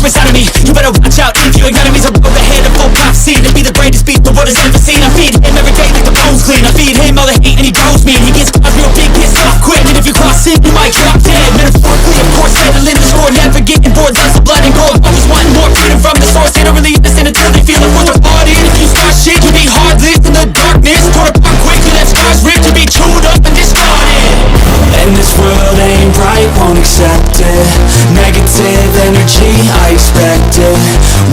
Inside of me, you better watch out. If your enemies are road ahead of full prophecy to be the greatest beast the world has ever seen. I feed him every day like the bones clean. I feed him all the hate and he grows me. And he gets caught real big, gets off quick. And if you cross him, you might drop dead. Metaphorically, of course, settling the score. Never getting bored, lots of blood and gold. Always wanting more freedom from the source. They don't really understand until they feel it for their body. And if you start shit, you be hard-lived in the darkness. Torn apart quick, you let scars rip. To be chewed up and discarded. And this world ain't right, won't accept it. Negative energy, I expect it.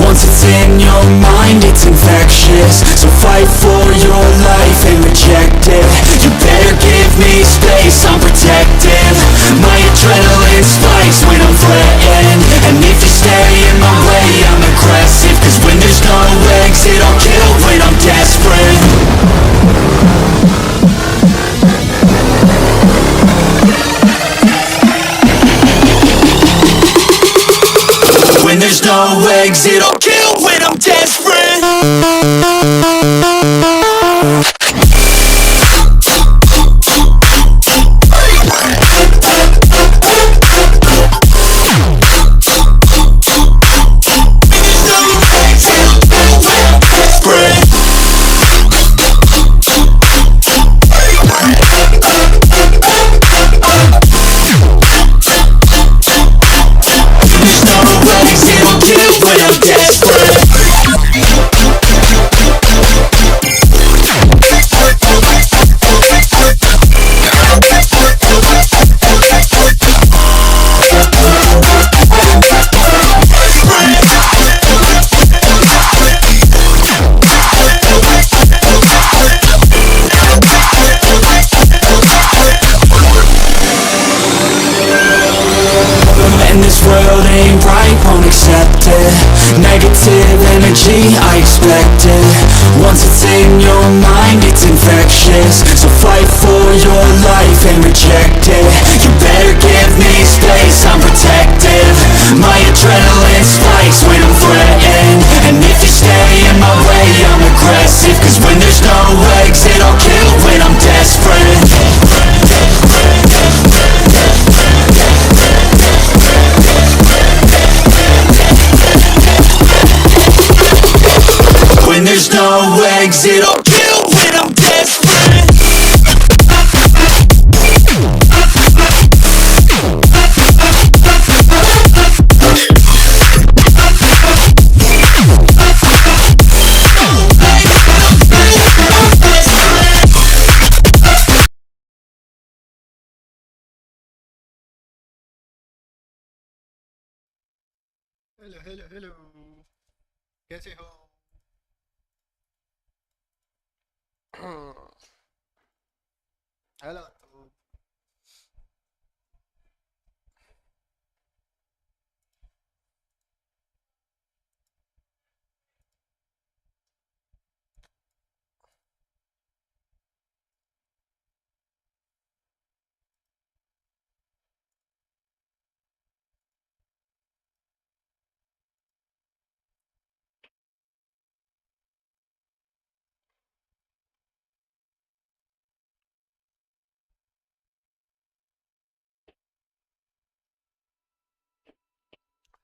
Once it's in your mind, it's infectious. So fight for your life and reject it. You better give me space, I'm protective. My adrenaline spikes when I'm threatened. And if you stay in my way, I'm aggressive. Cause when there's no exit, I'll kill when I'm desperate. When there's no exit, I'll kill when I'm desperate. Negative energy, I expect it. Once it's in your mind, it's infectious. So fight for your life and reject it. You better give me space, I'm protective. My adrenaline spikes when I'm threatened. And if you stay in my way, I'm aggressive. Cause when there's no exit, I'll kill when I'm desperate. When there's no exit, I'll kill when I'm desperate. Hello hello hello, कैसे हो? Hello.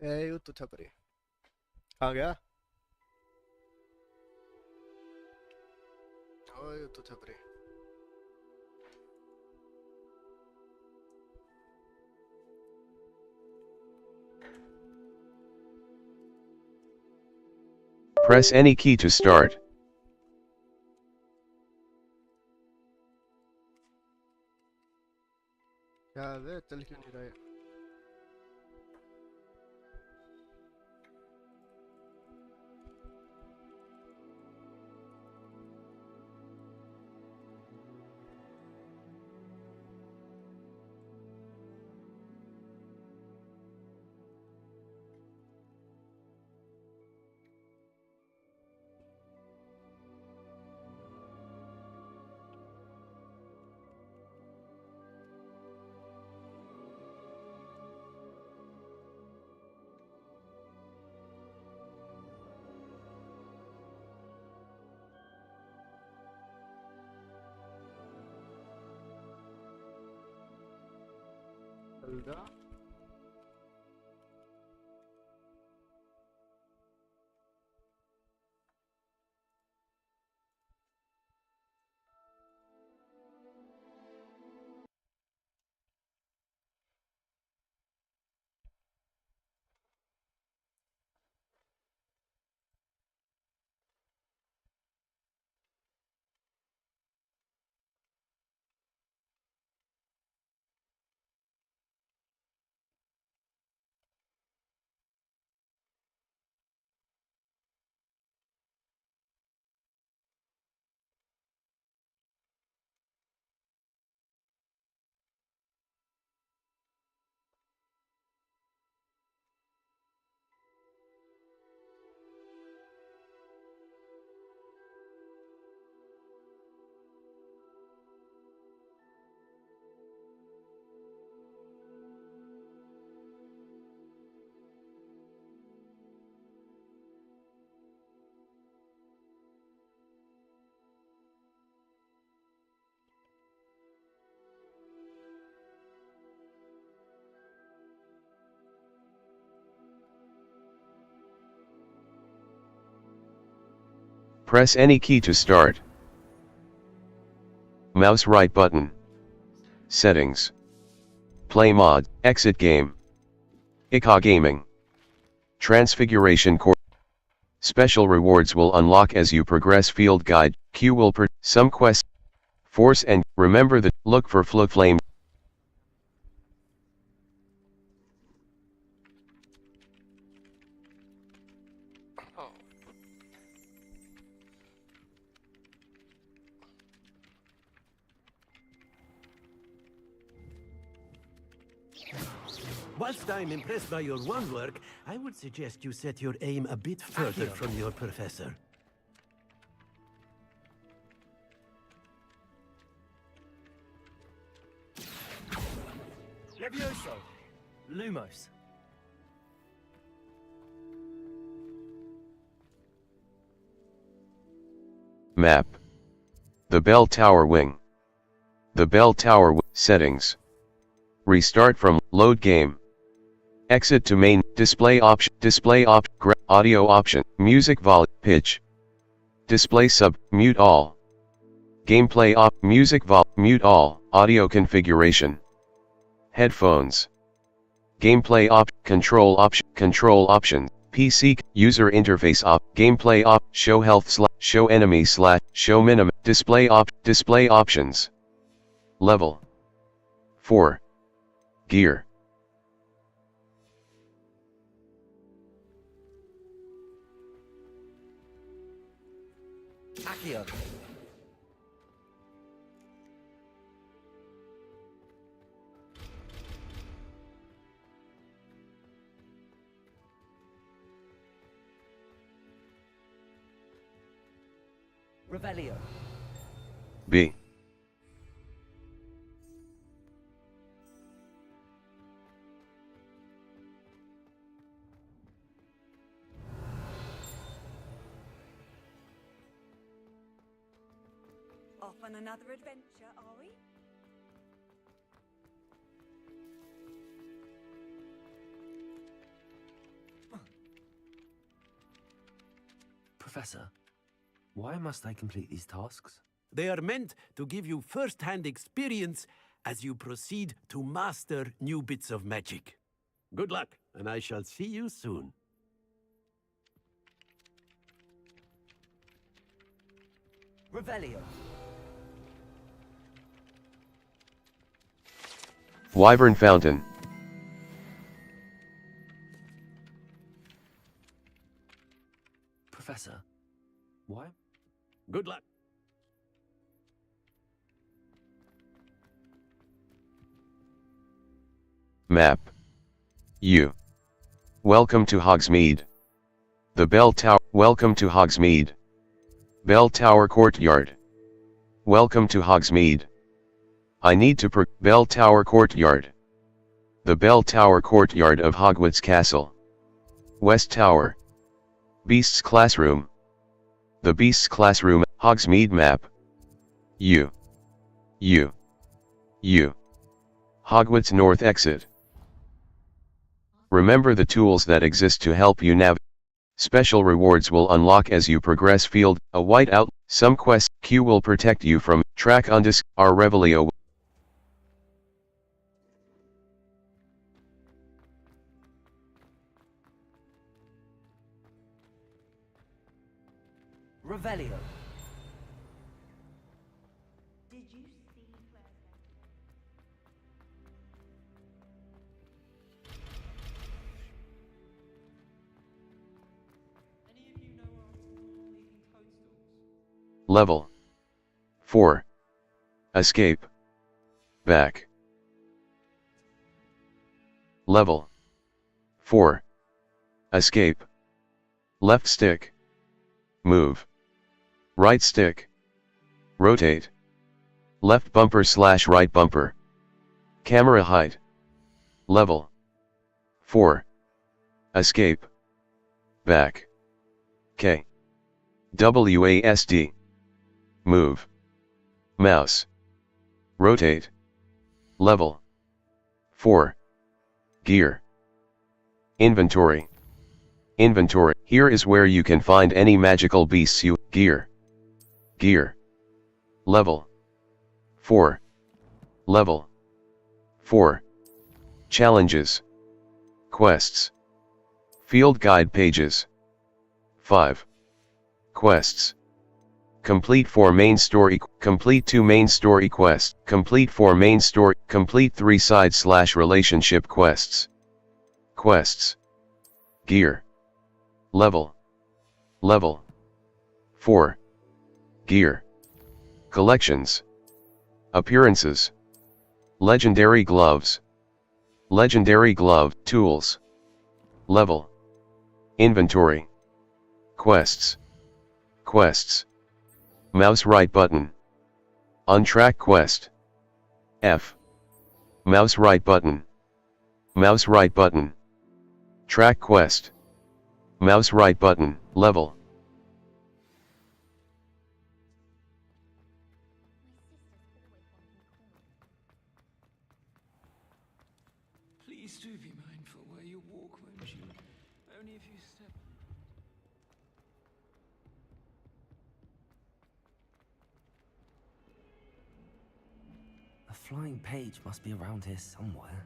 ए तू छपरी कहाँ गया? ओए तू छपरी। Press any key to start. क्या है? चल क्यों नहीं रहा है? खुल गया। Press any key to start. Mouse right button. Settings. Play mod, exit game. Ikka Gaming. Transfiguration core. Special rewards will unlock as you progress. Field guide, Q will some quests. Force and, remember that, look for flame. Whilst I'm impressed by your wand work, I would suggest you set your aim a bit further from your professor. Levioso! Lumos. Map. The bell tower wing. The bell tower settings. Restart from load game. Exit to main, display option, audio option, music volume, pitch. Display sub, mute all. Gameplay op, music mute all, audio configuration. Headphones. Gameplay op, control option, PC, user interface op, gameplay op, show health show enemy show minimum, display options. Level 4. Gear. Accio. Revelio. B. Off on another adventure, are we? Professor, why must I complete these tasks? They are meant to give you first-hand experience as you proceed to master new bits of magic. Good luck, and I shall see you soon. Revelio. Wyvern Fountain. Professor, why? Good luck. Map. U. Welcome to Hogsmeade. The Bell Tower. Welcome to Hogsmeade. Bell Tower Courtyard. Welcome to Hogsmeade. I need to Bell Tower Courtyard. The Bell Tower Courtyard of Hogwarts Castle. West Tower. Beast's Classroom. The Beast's Classroom, Hogsmeade Map. U. Hogwarts North Exit. Remember the tools that exist to help you navigate. Special rewards will unlock as you progress. Field, a white out. Some quests, Q will protect you from, track undis, our Revelio. Revelio. Did you see Claire's Any of you know leaving toadstools? Level 4. Escape. Back. Level 4. Escape. Left stick. Move. Right stick. Rotate. Left bumper / right bumper. Camera height. Level 4. Escape. Back. K. WASD. Move. Mouse. Rotate. Level 4. Gear. Inventory. Inventory. Here is where you can find any magical beasts you. Gear. Gear. Level 4. Level 4. Challenges. Quests. Field guide pages. 5. Quests. Complete 4 main story. Complete 2 main story quests. Complete 4 main story. Complete 3 side / relationship quests. Quests. Gear. Level 4. Gear. Collections. Appearances. Legendary gloves. Legendary glove. Tools. Level. Inventory. Quests. Quests. Mouse right button. Untrack quest. F. Mouse right button. Mouse right button. Track quest. Mouse right button. Level. Please do be mindful where you walk, won't you? Only if you step. A flying page must be around here somewhere.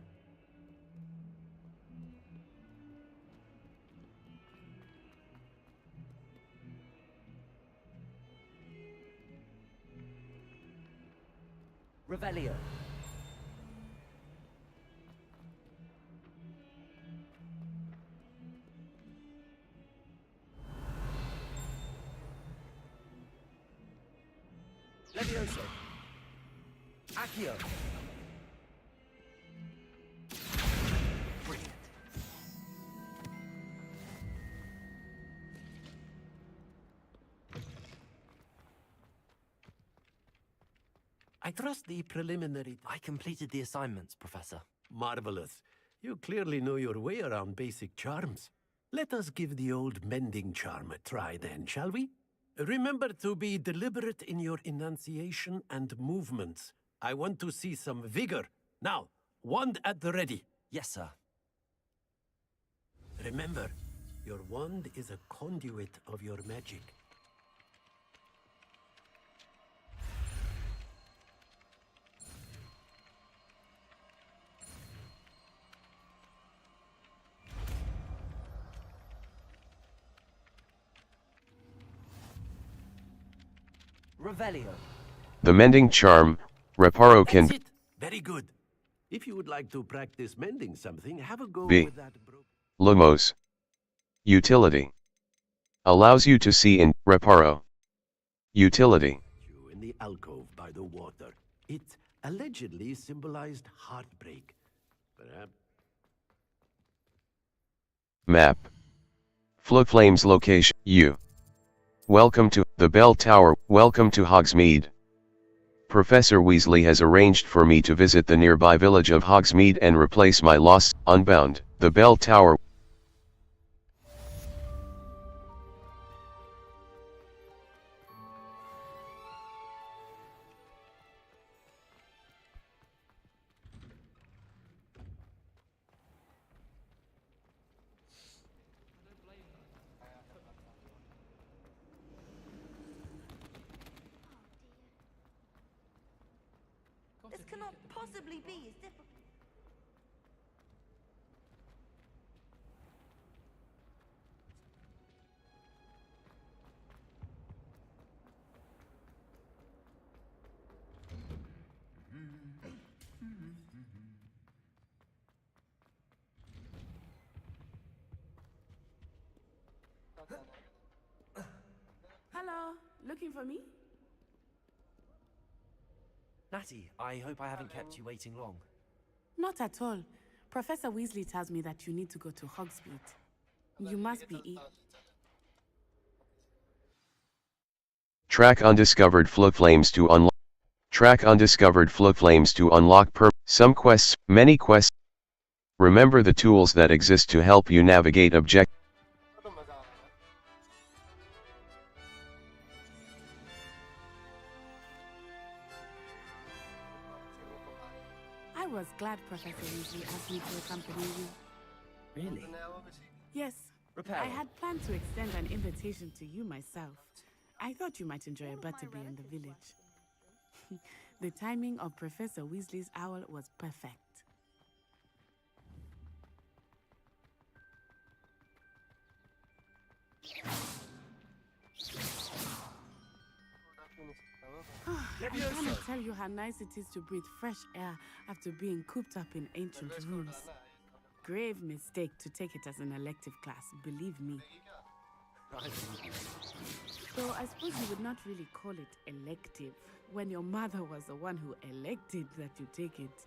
Revelio. Levioso. Accio. Brilliant. I trust the preliminary. I completed the assignments, Professor. Marvelous. You clearly know your way around basic charms. Let us give the old mending charm a try then, shall we? Remember to be deliberate in your enunciation and movements. I want to see some vigor. Now, wand at the ready. Yes, sir. Remember, your wand is a conduit of your magic. Revelio. The mending charm, Reparo can That's it. Very good. If you would like to practice mending something, have a go be. with that Lumos. Utility. Allows you to see in Reparo. Utility. statue in the alcove by the water. It allegedly symbolized heartbreak. Perhaps. Map. Flames location. U. Welcome to the Bell Tower. Welcome to Hogsmeade. Professor Weasley has arranged for me to visit the nearby village of Hogsmeade and replace my lost, Unbound. The Bell Tower. cannot possibly be as difficult. Hello, looking for me? Natty, I hope I haven't kept you waiting long. Not at all. Professor Weasley tells me that you need to go to Hogsmeade. You must be Track undiscovered flames to unlock. Track undiscovered flames to unlock some quests, many quests. Remember the tools that exist to help you navigate objectives. तो मजा आ रहा है I was glad Professor Weasley asked me to accompany you. Really? नया वो भी Yes, Repair. I had planned to extend an invitation to you myself. I thought you might enjoy a butterbeer in the village. The timing of Professor Weasley's owl was perfect. I cannot tell you how nice it is to breathe fresh air after being cooped up in ancient rooms. Grave mistake to take it as an elective class, believe me. Though I suppose you would not really call it elective when your mother was the one who elected that you take it.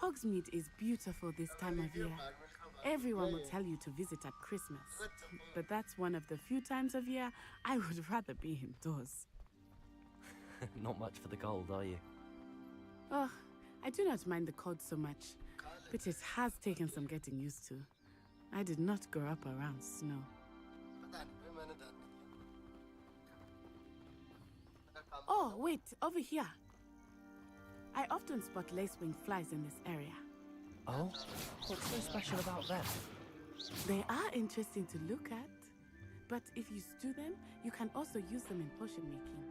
Hogsmeade is beautiful this time of year. Everyone will tell you to visit at Christmas, but that's one of the few times of year I would rather be indoors. Not much for the cold, are you? Oh, I do not mind the cold so much, but it has taken some getting used to. I did not grow up around snow. Oh, wait, over here. I often spot lacewing flies in this area. Oh? What's so special about them? They are interesting to look at, but if you stew them, you can also use them in potion making.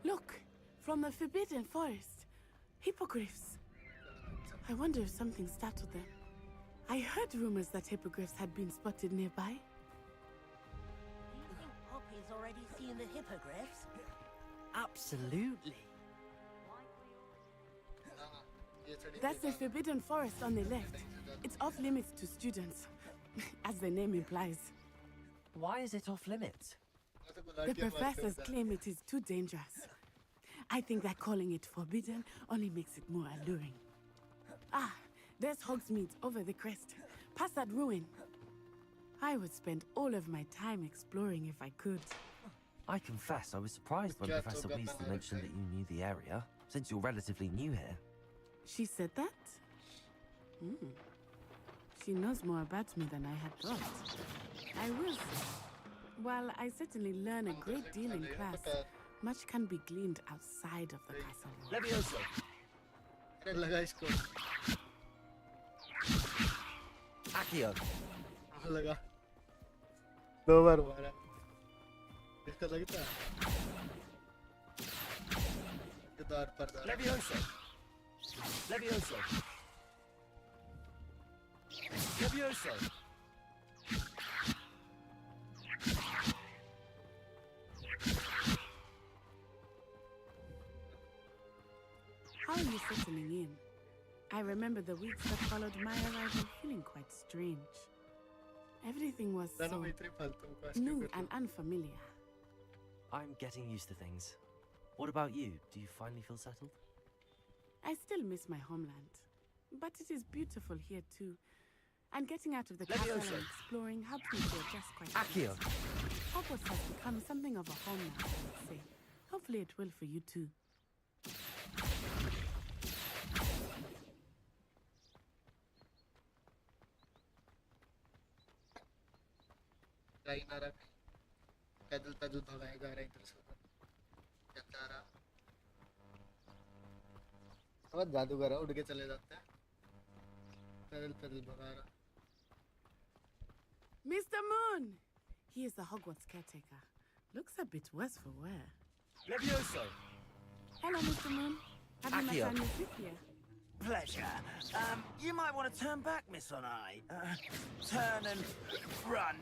Look, from the Forbidden Forest, hippogriffs. I wonder if something startled them. I heard rumors that hippogriffs had been spotted nearby. Do you think Poppy's already seen the hippogriffs? Absolutely. That's the Forbidden Forest on the left. It's off limits to students, as the name implies. Why is it off limits? The professors claim it is too dangerous. I think that calling it forbidden only makes it more alluring. Ah, there's Hogsmeade over the crest, past that ruin. I would spend all of my time exploring if I could. I confess I was surprised when Professor Weasley mentioned that you knew the area, since you're relatively new here. She said that? She knows more about me than I had thought. I will say, while I certainly learn a great deal in class, much can be gleaned outside of the castle walls. Levioso. लगा इसको Accio. लगा 2 बार मारा इसका लगता है दार पर दार Levioso. Levioso. Levioso. How are you settling in? I remember the weeks that followed my arrival feeling quite strange. Everything was so new and unfamiliar. I'm getting used to things. What about you? Do you finally feel settled? I still miss my homeland, but it is beautiful here too. And getting out of the castle and exploring helped me to adjust quite Accio. well. Hogwarts has become something of a home now, I would say. Hopefully it will for you too. राही ना रहा पैदल पैदल भगाया जा रहा इधर से उधर चलता रहा अब जादूगर उड़ के चले जाते हैं पैदल पैदल भगा रहा Mr. Moon! He is the Hogwarts caretaker. Looks a bit worse for wear. Levioso. Hello, Mr. Moon. Have you met Accio. our new ship here? Pleasure. You might want to turn back, Miss Onai. Turn and run.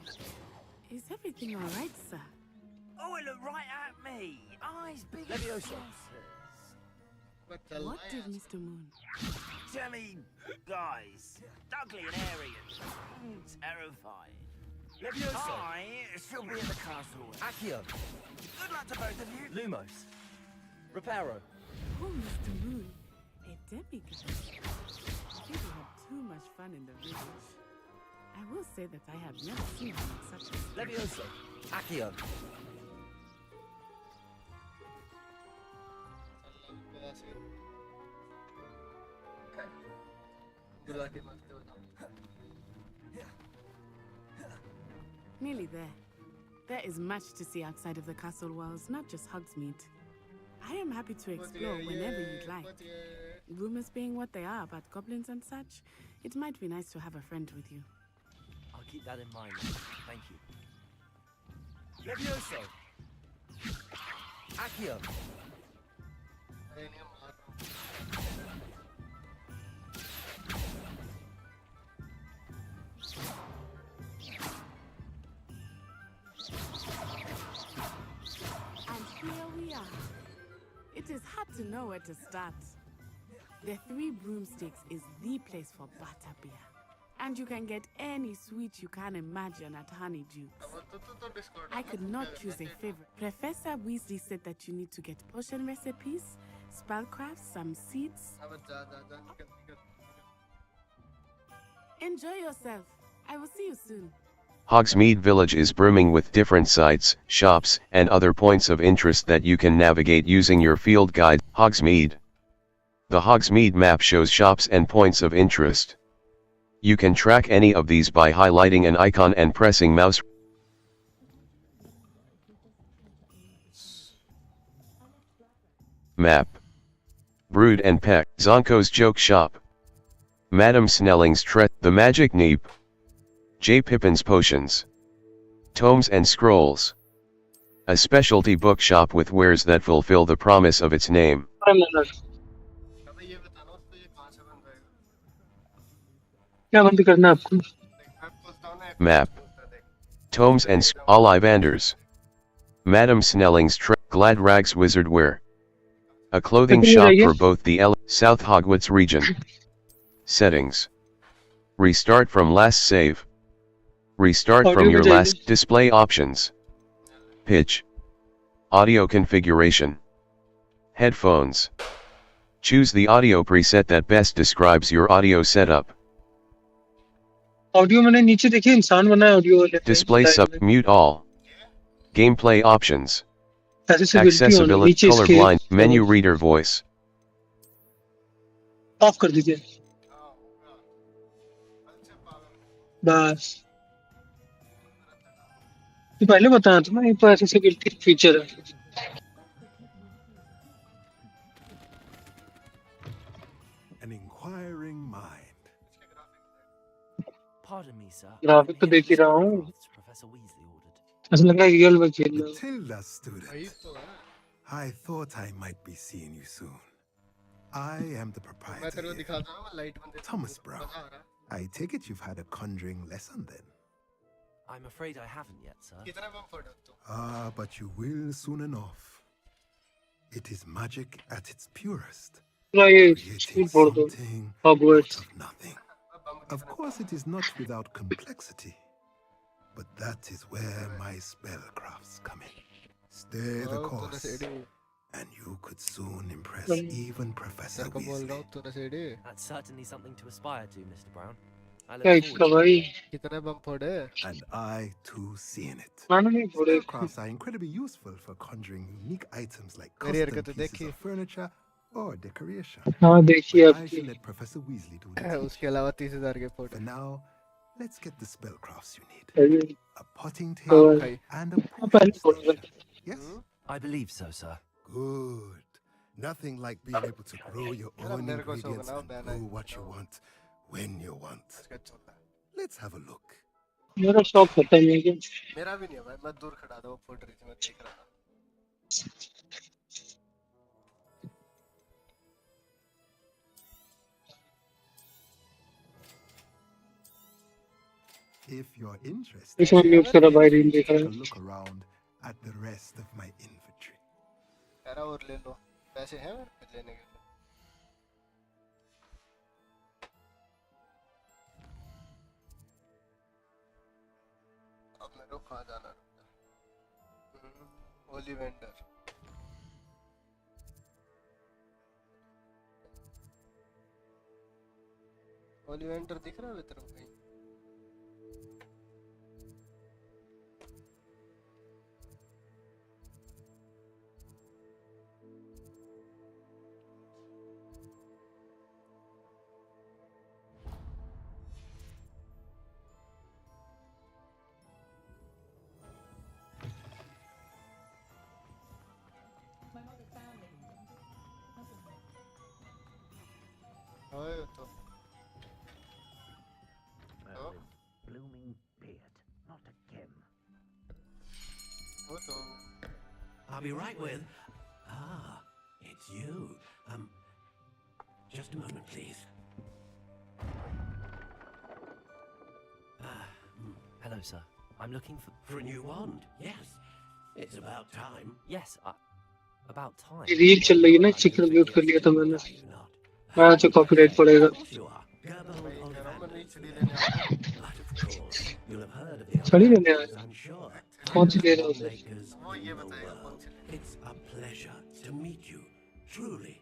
Is everything all right, sir? Oh, it looked right at me. Eyes big as Levioso. saucers. बस चल What रहा did है Mr. Moon? Jelly guys. Ugly and airy and terrifying. Levioso. I shall be at the castle. Accio. Good luck to both of you. Lumos. Reparo. Oh, Mr. Moon. A demigod. People have too much fun in the village. I will say that I have never seen him in such a state. Levioso. Accio. बुला के मारते हो Nearly there. There is much to see outside of the castle walls, not just Hogsmeade. I am happy to explore whenever you'd like. Rumors being what they are about goblins and such, it might be nice to have a friend with you. I'll keep that in mind. Thank you. Levioso. Accio. अरे नहीं मार रहा हूँ And here we are. It is hard to know where to start. The Three Broomsticks is the place for butterbeer. And you can get any sweet you can imagine at Honeydukes. अब तो Discord I could not choose a favorite. Professor Weasley said that you need to get potion recipes, spellcrafts, some seeds. अब जा जा जा निकल निकल Enjoy yourself. I will see you soon. Hogsmeade Village is brimming with different sites, shops, and other points of interest that you can navigate using your field guide, Hogsmeade. The Hogsmeade map shows shops and points of interest. You can track any of these by highlighting an icon and pressing mouse. Map. Brood and Peck, Zonko's Joke Shop. Madame Snelling's The Magic Neep. J. Pippin's Potions. Tomes and Scrolls. A specialty bookshop with wares that fulfill the promise of its name. अब ये बताना उसको ये कहाँ से बन जाएगा क्या बंद करना है आपको मैं पूछता हूँ ना Map. Tomes and Ollivanders. Madame Snelling's Glad Rags Wizardwear. A clothing shop for both the South Hogwarts region. Settings. Restart from last save. Restart from your last display options. Pitch. Audio configuration. Headphones. Choose the audio preset that best describes your audio setup. Audio मैंने नीचे देखिए इंसान बना है audio वाले Display mute all. Gameplay options. Accessibility Accessibility colorblind menu reader voice. Of कर दीजिए बस ये पहले बताया था ना ये तो accessibility फीचर है An inquiring mind. Pardon me, sir. Graphic तो देख ही रहा हूँ Professor Weasley ordered. ऐसा लग रहा है रियल में खेल रहा हूँ Matilda वही student. तो है I thought I might be seeing you soon. I am the मैं तेरे को proprietor here. दिखाता हूँ मैं लाइट बंद Thomas Brown. मजा आ रहा है I take it you've had a conjuring lesson then. I'm afraid I haven't yet, sir. कितना बम फोड़ तो Ah, but you will soon enough. It is magic at its purest. पूरा ये Creating फोड़ दो something Hogwarts out of nothing. Of course it is not without complexity. But that is where my spellcrafts come in. Stay the तूने course, सीढ़ी and you could soon impress even Professor तेरे को बोल रहा Weasley. हूँ तूने सीढ़ी That's certainly something to aspire to, Mr. Brown. I क्या look इसका forward. भाई कितने बम फोड़े And I too seeing it. मानो नहीं फोड़े Spellcrafts are incredibly useful for conjuring unique items like मेरी custom हरकत pieces देखी of furniture or decoration. हाँ देखिए But I आपकी shall let Professor Weasley do the teaching. उसके अलावा 30,000 के फोड़े For now, Let's get the spellcrafts you need. अभी A potting तो table and a पहले potion बोल रहे station. Yes? I believe so, sir. Good. Nothing like being able to grow your own मेरे को शौक ingredients ना and बैना grow what you want when you want. Sketch होता है Let's have a look. मेरा शौक होता है ये मेरा भी नहीं है भाई मैं दूर खड़ा था वो फुट रही थी मैं देख रहा था If you're interested, इसमें म्यूट करा भाई रील देख take रहा a है look around at the rest of my inventory. कह रहा और ले लो पैसे हैं मेरे पे लेने के लिए अब मेरे को कहाँ जाना होली वेंडर होली वेंडर दिख रहा है तेरे को कहीं ओए तो Blooming beard, not a gem. वो तो I'll be right with. Ah, it's you. Just a moment, please. Hello, sir. I'm looking For a new wand, yes. It's about time. Yes, about time. Reel चल रही है ना chicken mute कर लिया था मैंने Are you not? मैं तो कॉपीराइट पड़ेगा Of course you are. Gabbled भाई कह रहा हूँ मैं नई Ollivanders. छड़ी लेने आता हूँ But of course, you'll have heard of the छड़ी लेने आया Ollivanders, I'm sure. कौन सी ले रहा Finest हूँ makers वो ये in the बताएगा कौन world. सी लेनी It's a pleasure to meet you, truly.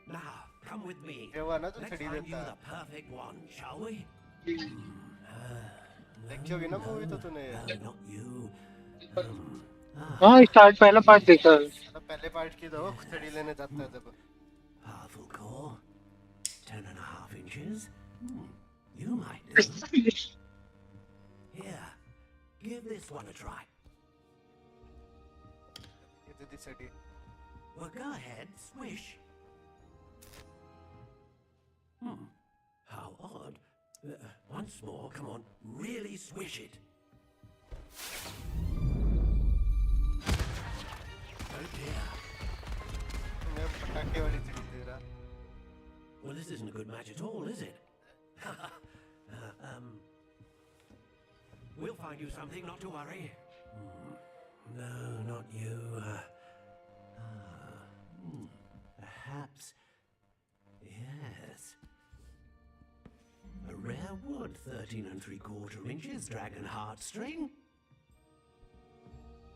Now, come with me. ये हुआ ना जो Let's छड़ी find you देता the perfect one, shall we? देखी होगी ना मूवी तो तूने No, not you. हाँ स्टार्ट पहला पार्ट देखा है तो पहले पार्ट की तो छड़ी लेने जाता है जब Powerful core. 10.5 inches. You might do. Here, give this one a try. ये दीदी छड़ी Well, go ahead, swish. How odd. Once more, come on, really swish it. Oh dear. मैं पटाखे वाली छड़ी दे रहा Well, this isn't a good match at all, is it? We'll find you something, not to worry. No, not you. Perhaps. Yes. A rare wood, 13 3/4 inches, dragon heartstring.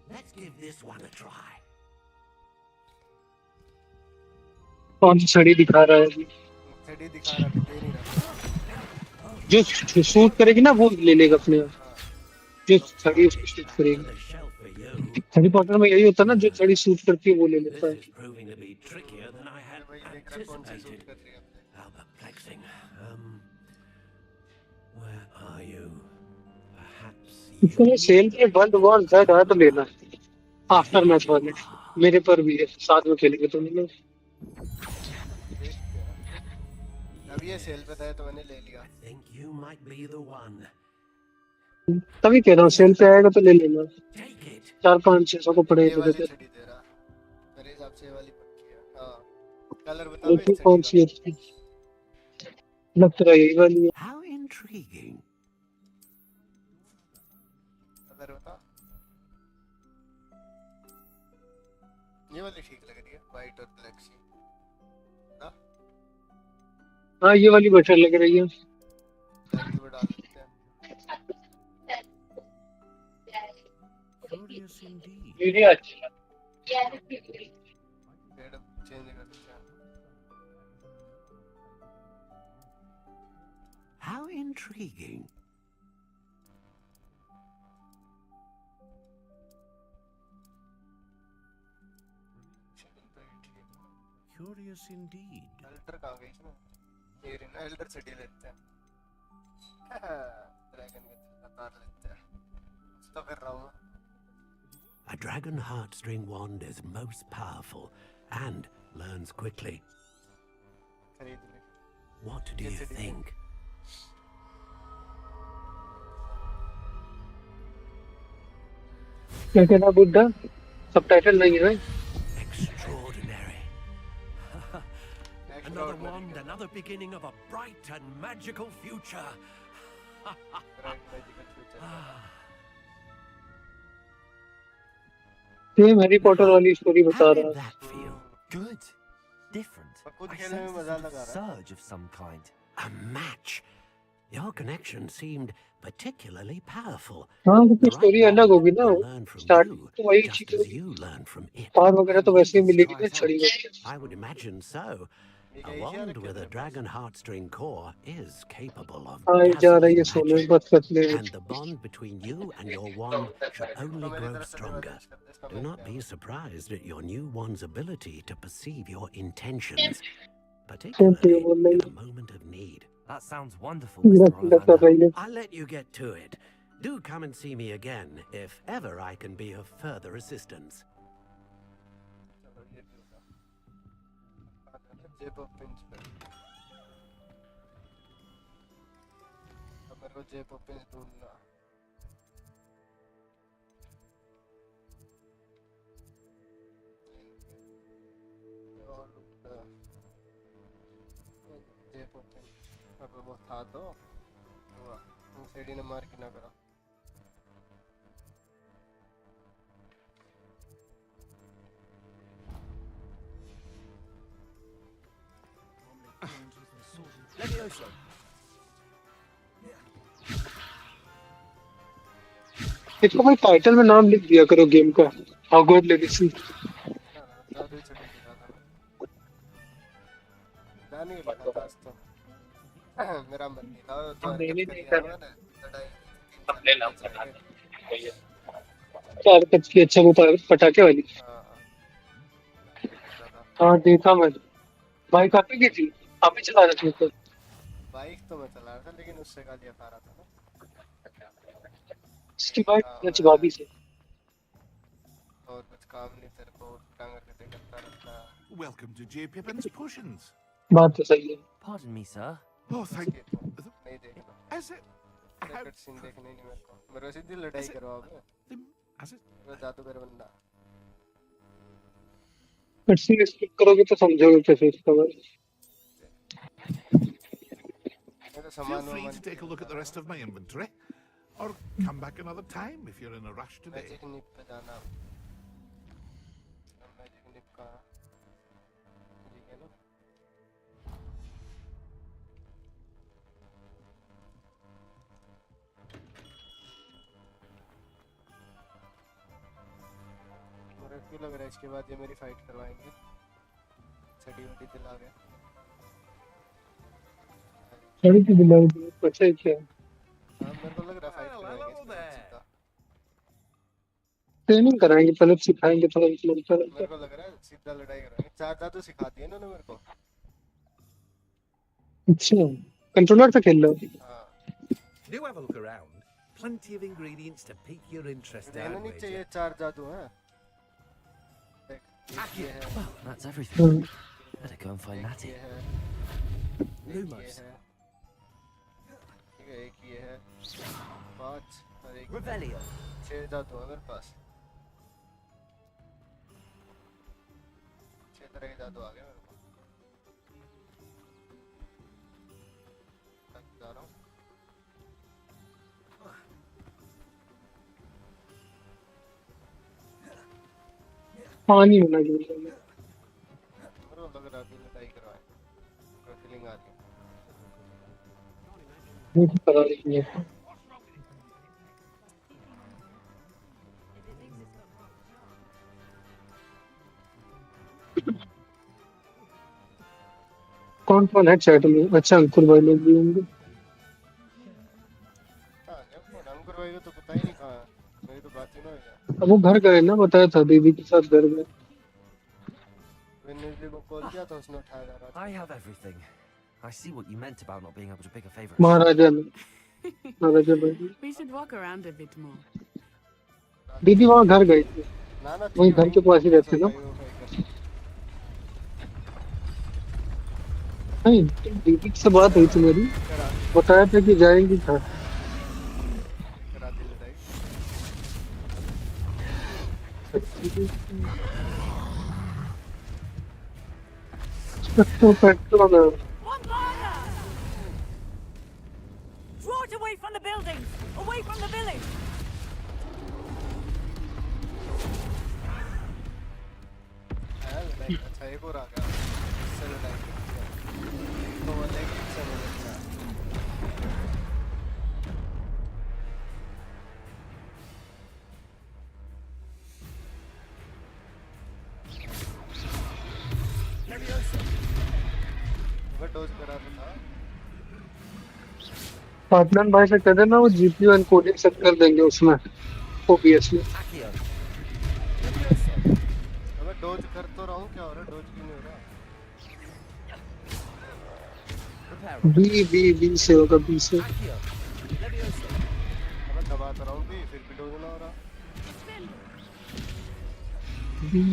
Let's give this one a try. कौन सी छड़ी दिखा रहा है अभी छड़ी दिखा रहा भी दे नहीं रहा जो शूट करेगी ना वो ले लेगा अपने आप जो छड़ी उसको शूट To करेगी the shelf for you. Harry Potter में यही होता है ना जो छड़ी शूट करती है वो ले This लेता है is proving to be trickier than I had भाई देख रहा कौन सी anticipated. सूट कर रही है अपने How perplexing. Where are you? Perhaps इसको you. सेल पे वर्ल्ड वॉर जेड है तो लेना आफ्टर मैच वाले मेरे पर भी है साथ में खेलेंगे तो नहीं देखते हैं अब ये सेल पे था तो मैंने ले लिया I think you might be the one. तभी कह रहा हूँ सेल पे आएगा तो ले लेना Take it. 400-500 को ये पड़ेगा वाली तो छड़ी दे रहा मेरे हिसाब से ये वाली पक्की है हाँ कलर बता देखिए मेरी कौन छड़ी सी है लग तो रहा है यही वाली है How intriguing. का कलर बता ये वाली ठीक लग रही है वाइट और ब्लैक सी ना हाँ ये वाली बेटर लग रही है ब्लैक पे डाल देते हैं Curious indeed. वीडियो अच्छी है शेड चेंज कर देते हैं How intriguing. Curious indeed. Elder कहाँ गई इसमें ये रही ना एल्डर सिटी लेते हैं ड्रैगन के उतार लेते हैं। कुछ तो कर रहा हूँ मैं। A dragon heartstring wand is most powerful and learns quickly. खरीद ले। What do you think? क्या कहना बुड्ढा? सबटाइटल नहीं है? Extraordinary. Another wand, another beginning of a bright and magical future. Bright magical future। Same Harry Potter वाली story बता How रहा did है। that feel? Good. Different. खुद I खेलने में sensed a मजा sort of लगा रहा है। surge of some kind. A match. Your connection seemed particularly powerful. हाँ The तो right स्टोरी अलग wand होगी ना। will learn from start you, तो वही just चीज as होगी। you learn from it. Power वगैरह तो I'm वैसे ही eager to मिलेगी try ना it छड़ी out. में। I would imagine so. ये A क्या इसी wand रखे with a मेरे पास? dragon heartstring core is capable of हाँ ये जा रही है dazzling सोने magic, बस कर ले। and the bond between you and your wand should only मेरी grow तरफ से stronger. यूज करते हैं, इसका Do मैं not क्या be surprised at your new wand's ability to perceive your intentions, same तो ये particularly बोल रही in है। a moment of need. That sounds wonderful, पूरा Mr. पूरा कर Ollivander. रही है। I'll let you get to it. Do come and see me again if ever I can be of further assistance. चलो ये भी होगा। जेब ऑफ पिंस पे। अब मेरे को जेब ऑफ पिंस ढूंढना। जेब ऑफ पिंस। अब वो था तो हुआ। सीढ़ी ने मार के ना करा। Levioso. इसको भाई टाइटल में नाम लिख दिया करो गेम का। Hogwarts legacy. जादू ही छड़ी दिखा था मैं। जाने लगा था आज तो। मेरा मन नहीं था जो मैंने हरकत नहीं करी करा। है ना लड़ाई ले ला चार कच की अच्छा वो पटाखे वाली। हाँ हाँ देखा मैंने। भाई काफी की थी। आप ही चला रहे थे। बाइक तो मैं चला रहा था लेकिन उससे गालियाँ खा रहा था ना। इसकी बाइक जवाबी से। और कुछ काम नहीं तेरे को टांग के करता रहता। Welcome to J. Pippin's Potions. बात तो सही है। Pardon me, sir. Oh, thank ये तो नहीं देखना। Is it? How? Cut scene देखने नहीं मेरे को। मेरे सीधी लड़ाई करवाओगे। Is it? मैं जादूगर बंदा। कटसी स्किप करोगे तो समझोगे कैसे इसका भाई। मैं तो Feel सामान free वामान to take a look at the rest of my inventory, or come back another time if you're in a rush today. Magicpin पे जाना। मैजिक निप का ठीक है ना। मुझे क्यों लग रहा है इसके बाद ये मेरी फाइट करवाएंगे। छड़ी वड़ी दिला गया। छड़ी की दिलाई दी अच्छा ही क्या। हाँ मेरे को लग रहा है फाइट करवाएंगे इसके बाद सीधा। ट्रेनिंग कराएंगे पहले सिखाएंगे थोड़ा लगता मेरे रहता को लग रहा है सीधा लड़ाई कराएंगे। चार जादू सिखा दिए इन्होंने मेरे को। अच्छा कंट्रोलर से खेल लो। हाँ Do have a look around. Plenty of ingredients to pique your interest देखना out, नहीं चाहिए Major. चार जादू हैं। देख ये है। Well, that's everything. Hmm, Better go and find Natty. ये है। एक ये Lumos. है। ठीक है एक ये है। पाँच और एक Revelio. 6 जादू है मेरे पास। 6 तरह के जादू आ गए मेरे को। थक जा रहा हूँ। पानी होना चाहिए। मेरे को लग रहा है कि लड़ाई करवाएं। मेरे को फीलिंग आ रही है। मुझे पता नहीं है। कौन कौन है चैट में? अच्छा अंकुर भाई लोग भी होंगे। हाँ जब वो अंकुर भाई को तो पता ही नहीं कहाँ है। मेरी तो बात ही ना हो जाए। अब वो घर गए ना बताया था दीदी के साथ घर में। वेडनेसडे को कॉल किया तो उसने उठाया जा रहा था। I have everything. I see what you meant about not being able to pick a favorite. महाराजा ने We should walk around a bit more. दीदी वहाँ घर गई थी, ना ना वहीं घर के पास ही रहते ना। सफाई वफाई कर नहीं, दीदी से बात हुई थी मेरी, बताया था कि जाएंगी घर। करा दी लड़ाई One murder! Draw it away from the buildings! Away from the village! लड़ाई अच्छा एक और आ गया इससे लड़ाई तो वो लेकिन से लड़ाई वो डोज करा था पाटलन भाई से कह देना वो जीपीयू एनकोडिंग सेट कर देंगे उसमें ओबीएस में। अबे डोज कर तो रहा हूँ क्या हो रहा है डोज क्यों नहीं हो रहा बी से होगा, बी से। अबे दबा तो रहा हूँ भी फिर भी डोज ना हो रहा बी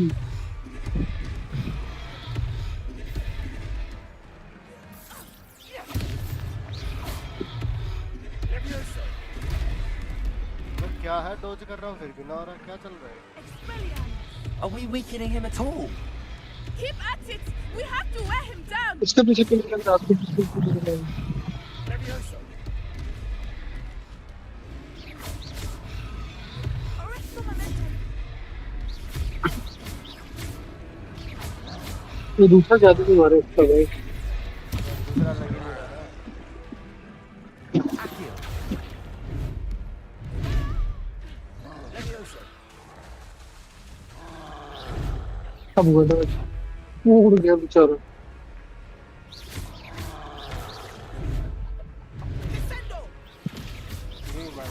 तो क्या है डोज कर रहा हूँ फिर भी ना हो रहा क्या चल रहा है Are we weakening him at all? Keep at it! We have to wear him down! इसके पीछे क्यों लग रहा है? आपके पीछे क्यों लग रहा है? Arrest the momentum! ये दूसरा जादू भी मारे इसका भाई। दूसरा लग ही नहीं रहा अब हुआ था वो उड़ गया बेचारा। नहीं मारा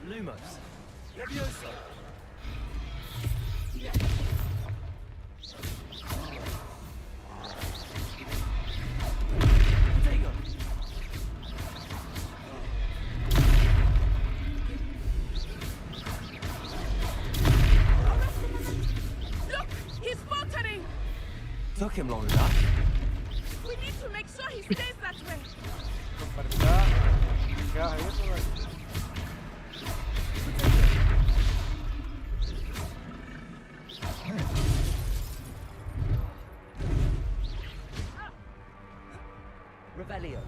Lumos. Levioso. Look! He's faltering! Took him long enough. We need to make sure he stays that way! तो पर क्या है ये तो भाई Revelio.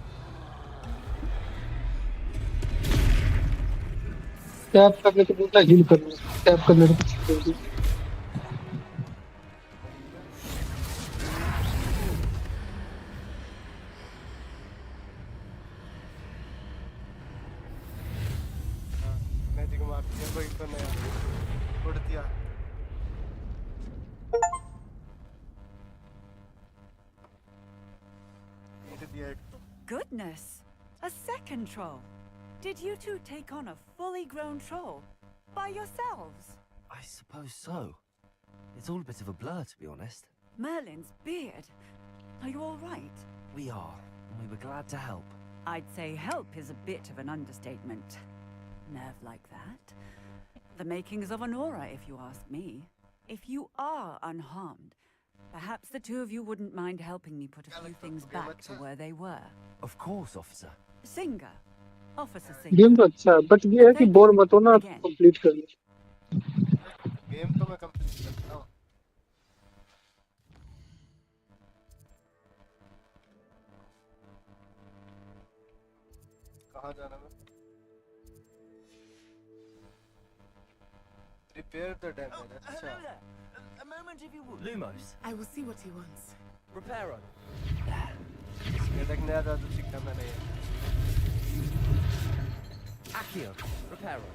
टैप करने के बोलता हील करना, टैप करने के पीछे बोल दी। मैजिक मार दिया कोई तो नया उड़ दिया उड़ दिया एक तो Goodness! A second troll! Did you two take on a fully grown troll? By yourselves? I suppose so. It's all a bit of a blur, to be honest. Merlin's beard! Are you all right? We are, and we were glad to help. I'd say help is a bit of an understatement. Nerve like that. The makings of an aura, if you ask me. If you are unharmed, perhaps the two of you wouldn't mind helping me put a few things back to where they were. Of course, officer. Singer. Officer Singer. Game तो अच्छा है, but ये है कि bore मत होना, complete कर लो। Game तो मैं कंप्लीट करता हूँ कहाँ जाना है? Repair the damage. अच्छा. A moment if you would. Lumos. I will see what he wants. Reparo. ये तक नया जादू सीखा मैंने. Accio. Reparo.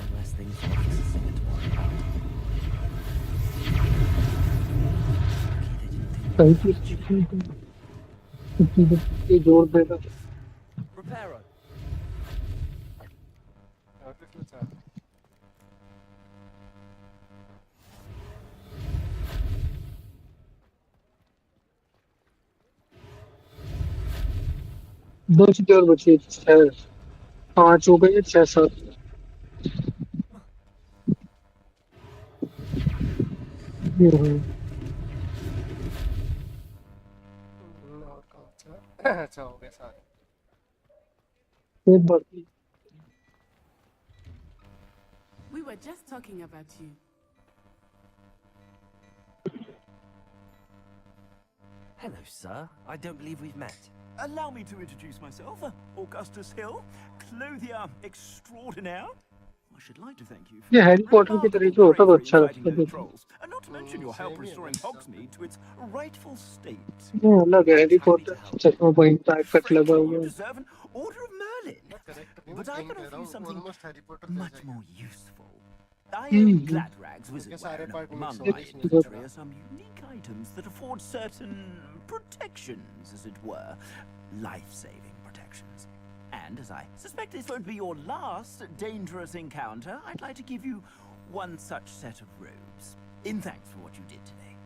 Unless things are obviously tomorrow. ये जोड़ देगा. Reparo. दो चीजें और बची. 6 5 हो गए. 6 7. ये रहा. और कौन सा? अच्छा हो गया सारे. एक बाकी. We were just talking about you. Hello, sir. I don't believe we've met. Allow me to introduce myself. Augustus Hill, clothier extraordinaire. I should like to thank you for ये हैरी पॉटर की तरह जो होता है वो अच्छा fighting लगता है. those trolls, and not to mention your help restoring Hogsmeade to its rightful state. ये अलग है. हैरी पॉटर चश्मा पॉइंट टाइप कट लगा Frankly, हुआ you है. deserve an Order of Merlin. But I can offer you something much more useful. I own Gladrag's wizardware, and among my inventory are some unique items that afford certain protections, as it were. Life-saving protections. And as I suspect this won't be your last dangerous encounter, I'd like to give you one such set of robes, in thanks for what you did today.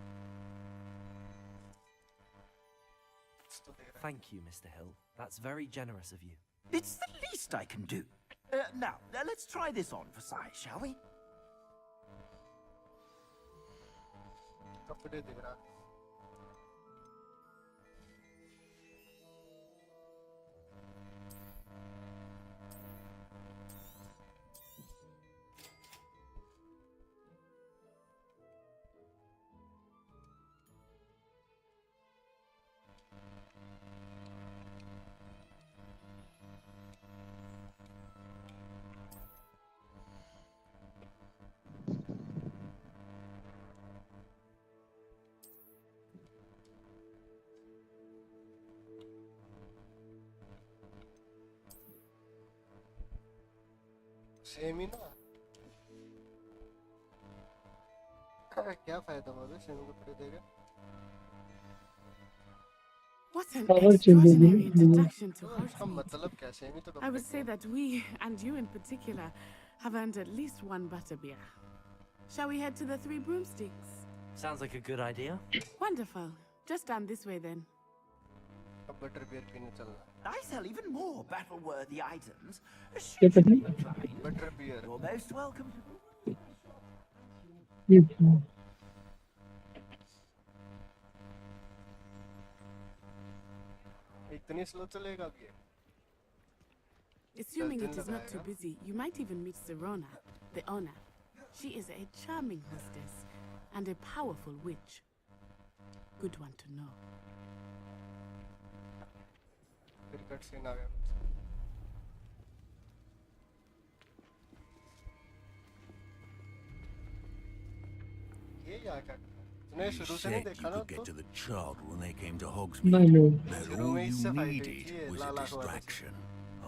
Thank you, Mr. Hill. That's very generous of you. It's the least I can do. Now, let's try this on for size, shall we? कपड़े दिख रहा. Same ही ना. क्या फायदा होगा same कपड़े देगा. What an Power extraordinary changes. introduction to उसका Hogsmeade. मतलब क्या? सेम ही तो I would कपड़े. say that we, and you in particular, have earned at least one butterbeer. Shall we head to the Three Broomsticks? Sounds like a good idea. Wonderful. Just down this way then. अब butter beer पीने चलना. I sell even more battle-worthy items. क्या Should कहते you हैं? decline, butter beer. you're most welcome. ये इतनी slow चलेगा अब ये. Assuming दिन it is not too लगाएगा. busy, you might even meet Serona, the owner. She is a charming hostess and a powerful witch. Good one to know. फिर cut scene आ गया. ये क्या कर? तूने You शुरू से नहीं said you देखा ना could get तो? to the child when they came to No, Hogsmeade, no. that शुरू all में इससे you फाइट हुई needed थी. was a लाला को वाला. distraction.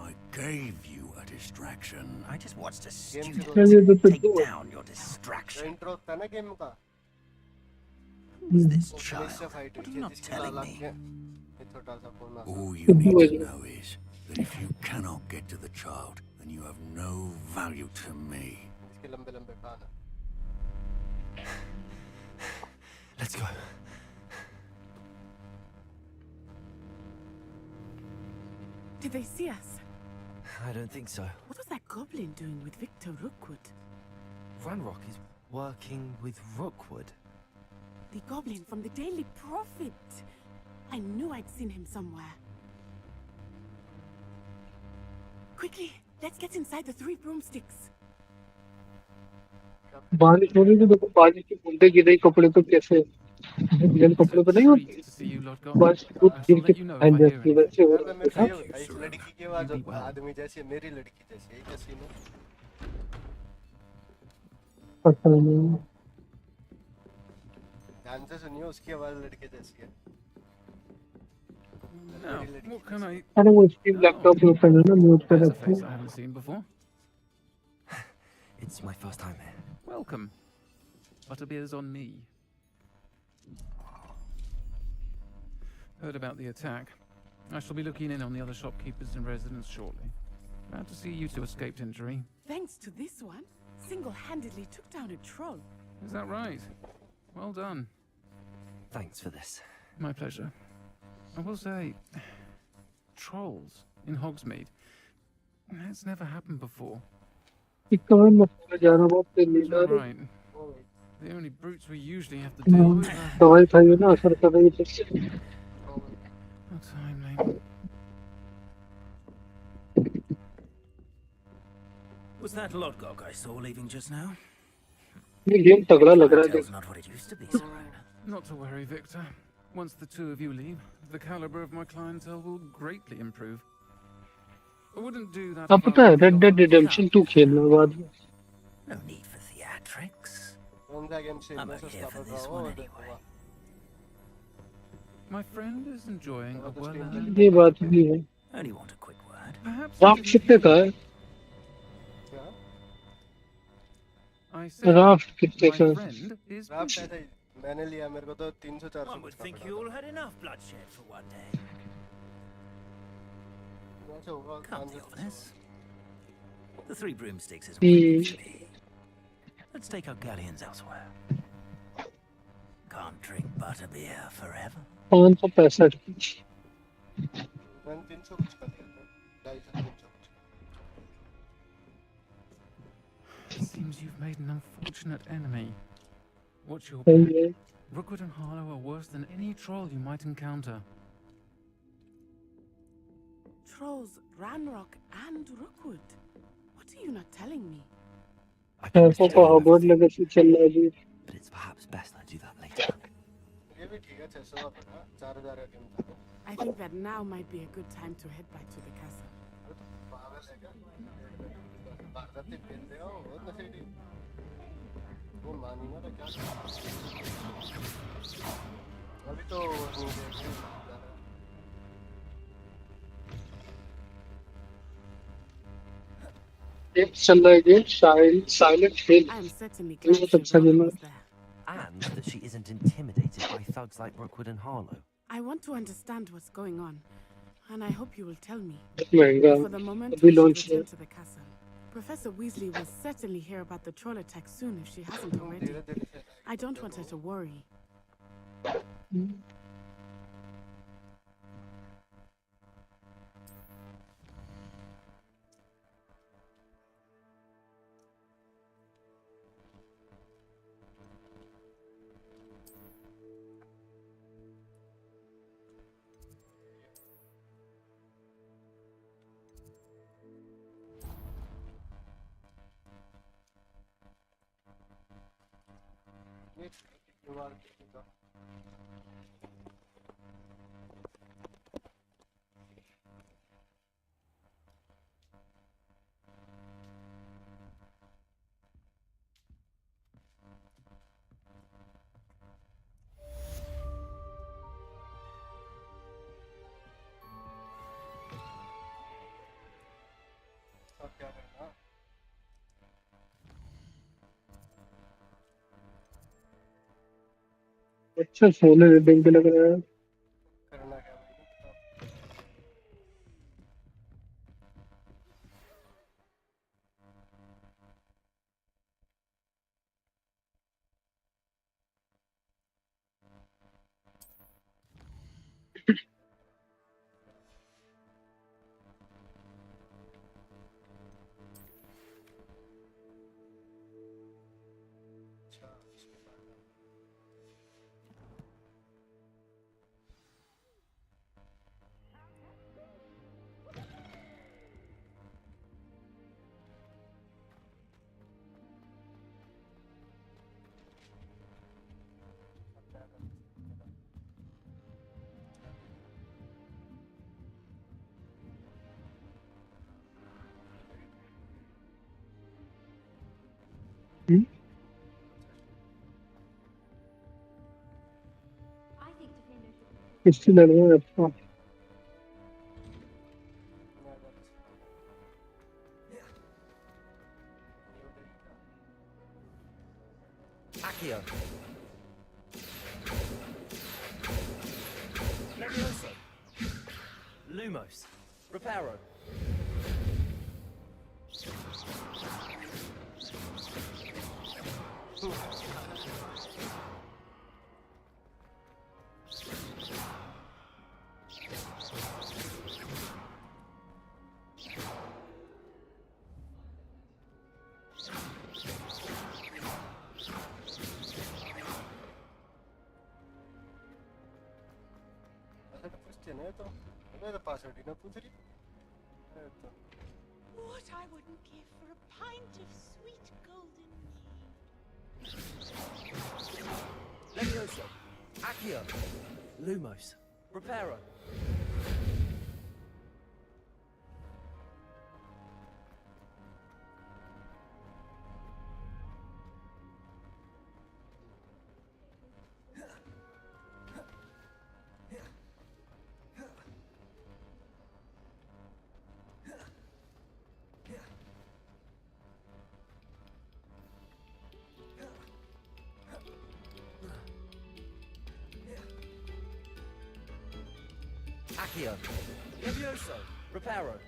I gave you a distraction. I just watched a Game student शुरू. चलिए तो take फिर down your distraction. इंट्रो होता है ना गेम का. Who's this उसमें child? इससे फाइट What हुई are you थी not जिसकी telling लाला me? के. ये छोटा सा फोन आता. All you need to know is that if you cannot get to the child, then you have no value to me. जिसके लंबे लंबे कान हैं. Let's go. Did they see us? I don't think so. What was that goblin doing with Victor Rookwood? Ranrock is working with Rookwood. The goblin from the Daily Prophet. I knew I'd seen him somewhere. Quickly, let's get inside the 3 broomsticks. बारिश हो रही थी तो बारिश की बूंदे गिरे कपड़े तो कैसे जल कपड़े पे नहीं होती To see you, Lodgok. बस वो I गिर shall के let you know if फैल I hear जाती है anything. वैसे हो यार रहा मेरे को था। ये होता है इस लड़की की आवाज You be well. आदमी जैसी है मेरी लड़की जैसी है क्या सीन है पता नहीं ध्यान से सुनिए उसकी आवाज लड़के जैसी है Now, what can I... अरे वो स्टीम लैपटॉप में ओपन है ना म्यूट पे There's a रखो face I haven't seen before. It's my first time here. Welcome. Butterbeer's on me. Heard about the attack. I shall be looking in on the other shopkeepers and residents shortly. Glad to see you two escaped injury. Thanks to this one, single-handedly took down a troll. Is that right? Well done. Thanks for this. My pleasure. I will say, trolls in Hogsmeade. That's never happened before. इक्का में मसाला जा रहा बहुत तेल Isn't Leela that right? The only brutes we usually have to deal with are... दवाई खाइए ना असर कर रही है What time, mate? Was that Lodgok I saw leaving just now? ये गेम तगड़ा लग रहा है Clientele's not what it used to be, Sir. Not to worry, Victor. Once the two of you leave, the caliber of my clientele will greatly improve. I wouldn't do that. अब पता है red dead redemption 2 खेलना बाद में No need for theatrics. कौन सा game से I'm मैं not here सस्ता for पड़ this रहा one हूँ anyway. My friend is enjoying a ये बात भी है Only want a quick word. Perhaps raft कितने का है I said राफ्ट कितने my का है friend is राफ्ट ऐसा ही मैंने लिया मेरे को तो 300-400 One would think you all had enough bloodshed for one day. Can't be honest. The 3 broomsticks isn't what it used to be. Let's take our galleons elsewhere. Can't drink butterbeer forever. 565 मैंने 300 कुछ कर दिया था 250 कुछ Seems you've made an unfortunate enemy. Watch your सही back. है Rookwood and Harlow are worse than any troll you might encounter. Trolls, Ranrock, and Rookwood. What are you not telling me? I promise ऐसा to तो tell you Hogwarts everything, legacy चल रहा है जी but it's perhaps best I do that later. ये भी ठीक है 600 का पड़ा 4000 का गेम था I think that now might be a good time to head back to the castle. अरे तो पागल है क्या भारत में खेल रहे हो वो नशेड़ी वो मानी ना क्या अभी तो एक चल रहा है ये silent hill I am certainly ये glad बहुत अच्छा Siobhan गेम है was there. And that she isn't intimidated by thugs like Rookwood and Harlow. I want to understand what's going on, and I hope you will tell me. महंगा For the moment, अभी we should launch है return to the castle. Professor Weasley will certainly hear about the troll attack soon if she hasn't already. I don't want her to worry. क्या करना अच्छा सोने reading पे लग रहा है करना क्या भाई किससे लड़ना है आपको? Accio. Levioso. Lumos. Reparo. What I wouldn't give for a pint of sweet golden mead. Levioso. Accio. Lumos. Reparo. Accio. Levioso. Reparo.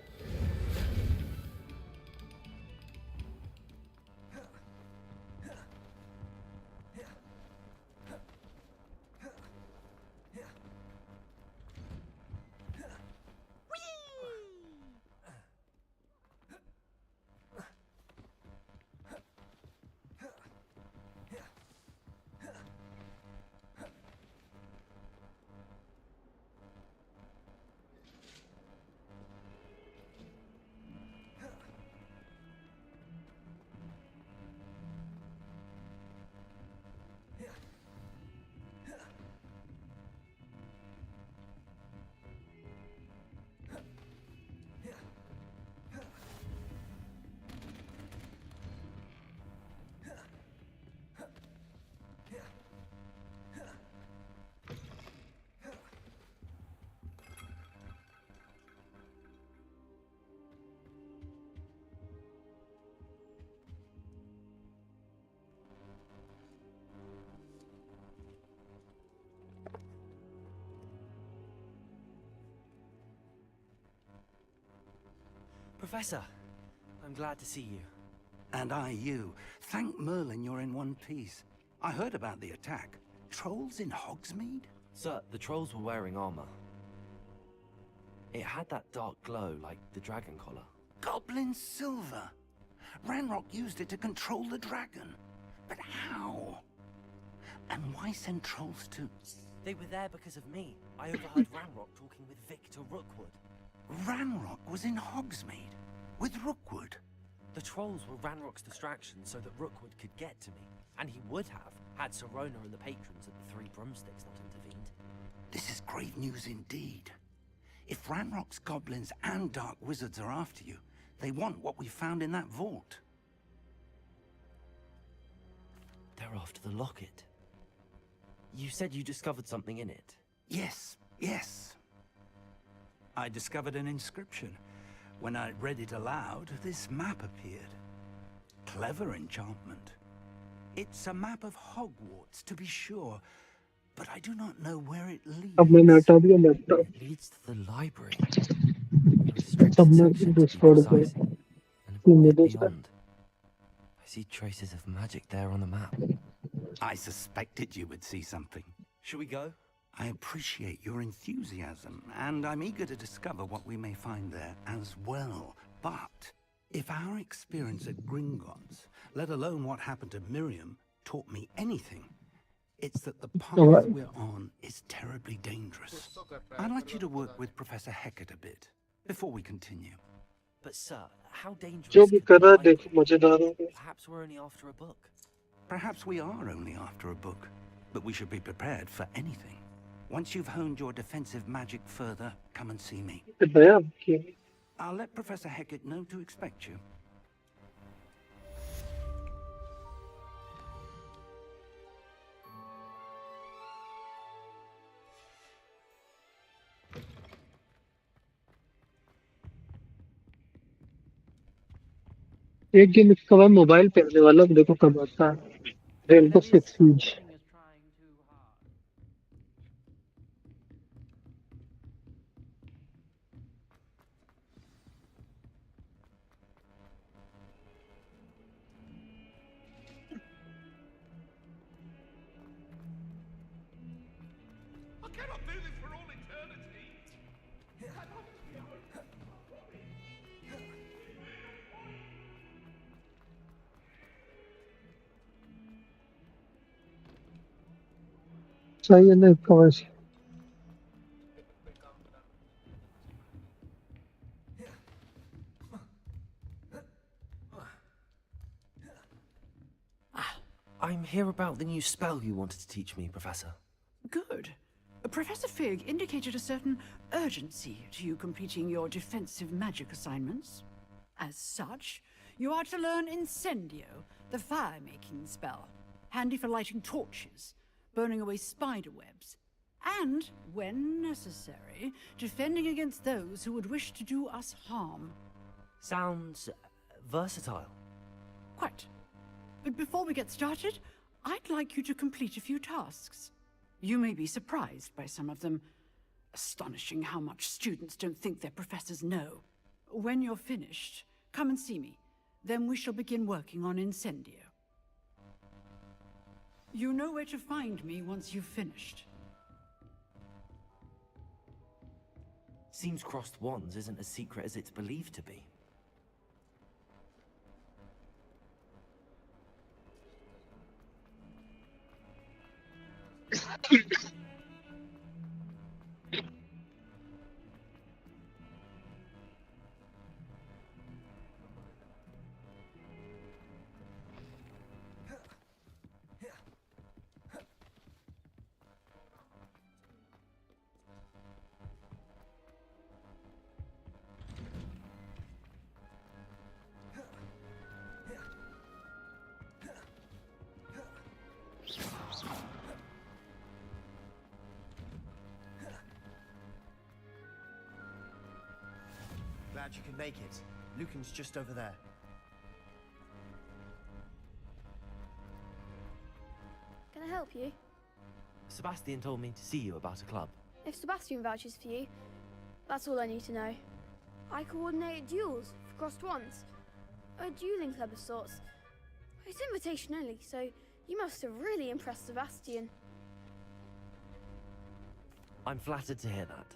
Professor, I'm glad to see you. And I you. Thank Merlin you're in one piece. I heard about the attack. Trolls in Hogsmeade? Sir, the trolls were wearing armor. It had that dark glow like the dragon collar. Goblin silver! Ranrock used it to control the dragon. But how? And why send trolls to... They were there because of me. I overheard Ranrock talking with Victor Rookwood. Ranrock was in Hogsmeade? With Rookwood? The trolls were Ranrock's distraction so that Rookwood could get to me. And he would have, had Sirona and the patrons at the Three Broomsticks not intervened. This is great news indeed. If Ranrock's goblins and dark wizards are after you, they want what we found in that vault. They're after the locket. You said you discovered something in it. Yes, yes. I discovered an inscription. When I read it aloud, this map appeared. Clever enchantment. It's a map of Hogwarts, to be sure, but I do not know where it leads. अब मैंने हटा दिया laptop. It leads to the library. सब मैं Discord पे images पे. I see traces of magic there on the map. I suspected you would see something. Should we go? I appreciate your enthusiasm, and I'm eager to discover what we may find there as well. But if our experience at Gringotts, let alone what happened to Miriam, taught me anything, it's that the path we're on is terribly dangerous. I'd like you to work with Professor Hecat a bit before we continue. But sir, how dangerous? जो भी कर रहा है देखो मजेदार होगा. Perhaps we're only after a book. Perhaps we are only after a book, but we should be prepared for anything. Once you've honed your defensive magic further, come and see me. I'll let Professor Hecat know to expect you. एक game इसका मैं mobile पे आने वाला हूँ, देखो कब आता है। Rainbow Six Siege. I cannot do this for all eternity. चाहिए ना इसका वैसे। I'm here about the new spell you wanted to teach me, Professor. Good. Professor Fig indicated a certain urgency to you completing your defensive magic assignments. As such, you are to learn Incendio, the fire-making spell, handy for lighting torches, burning away spider webs, and, when necessary, defending against those who would wish to do us harm. Sounds versatile. Quite. But before we get started, I'd like you to complete a few tasks. You may be surprised by some of them. Astonishing how much students don't think their professors know. When you're finished, come and see me. Then we shall begin working on Incendio. You know where to find me once you've finished. Seems crossed wands isn't as secret as it's believed to be. Glad you can make it. Lucan's just over there. Can I help you? Sebastian told me to see you about a club. If Sebastian vouches for you, that's all I need to know. I coordinate duels for crossed wands. A dueling club of sorts. It's invitation only, so you must have really impressed Sebastian. I'm flattered to hear that.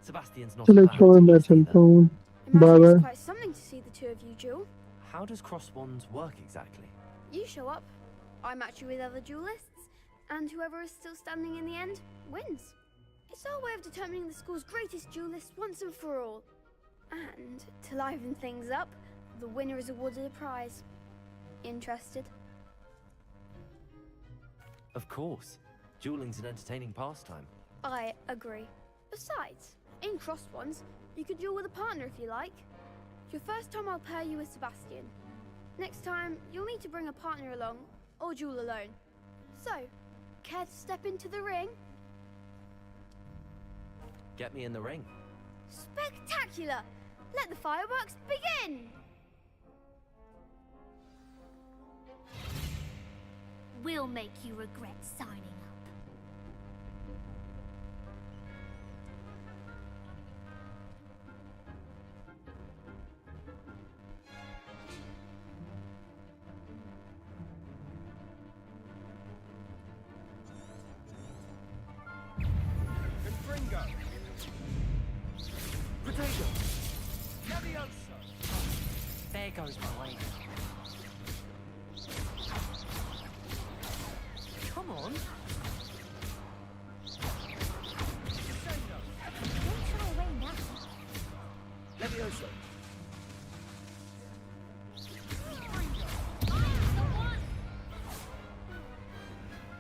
Sebastian's not चलो a bad छोड़ मैं duelist चलता either. हूँ। Imagine bye it's bye. quite something to see the two of you duel. How does crossed wands work exactly? You show up, I match you with other duelists, and whoever is still standing in the end wins. It's our way of determining the school's greatest duelist once and for all. And to liven things up, the winner is awarded a prize. Interested? Of course. Dueling's an entertaining pastime. I agree. Besides, in crossed ones, you could duel with a partner if you like. Your first time I'll pair you with Sebastian. Next time, you'll need to bring a partner along, or duel alone. So, care to step into the ring? Get me in the ring. Spectacular! Let the fireworks begin! We'll make you regret signing up. Confringo. Potato. Levioso. There goes my way. Come on. Don't shy away now. Levioso.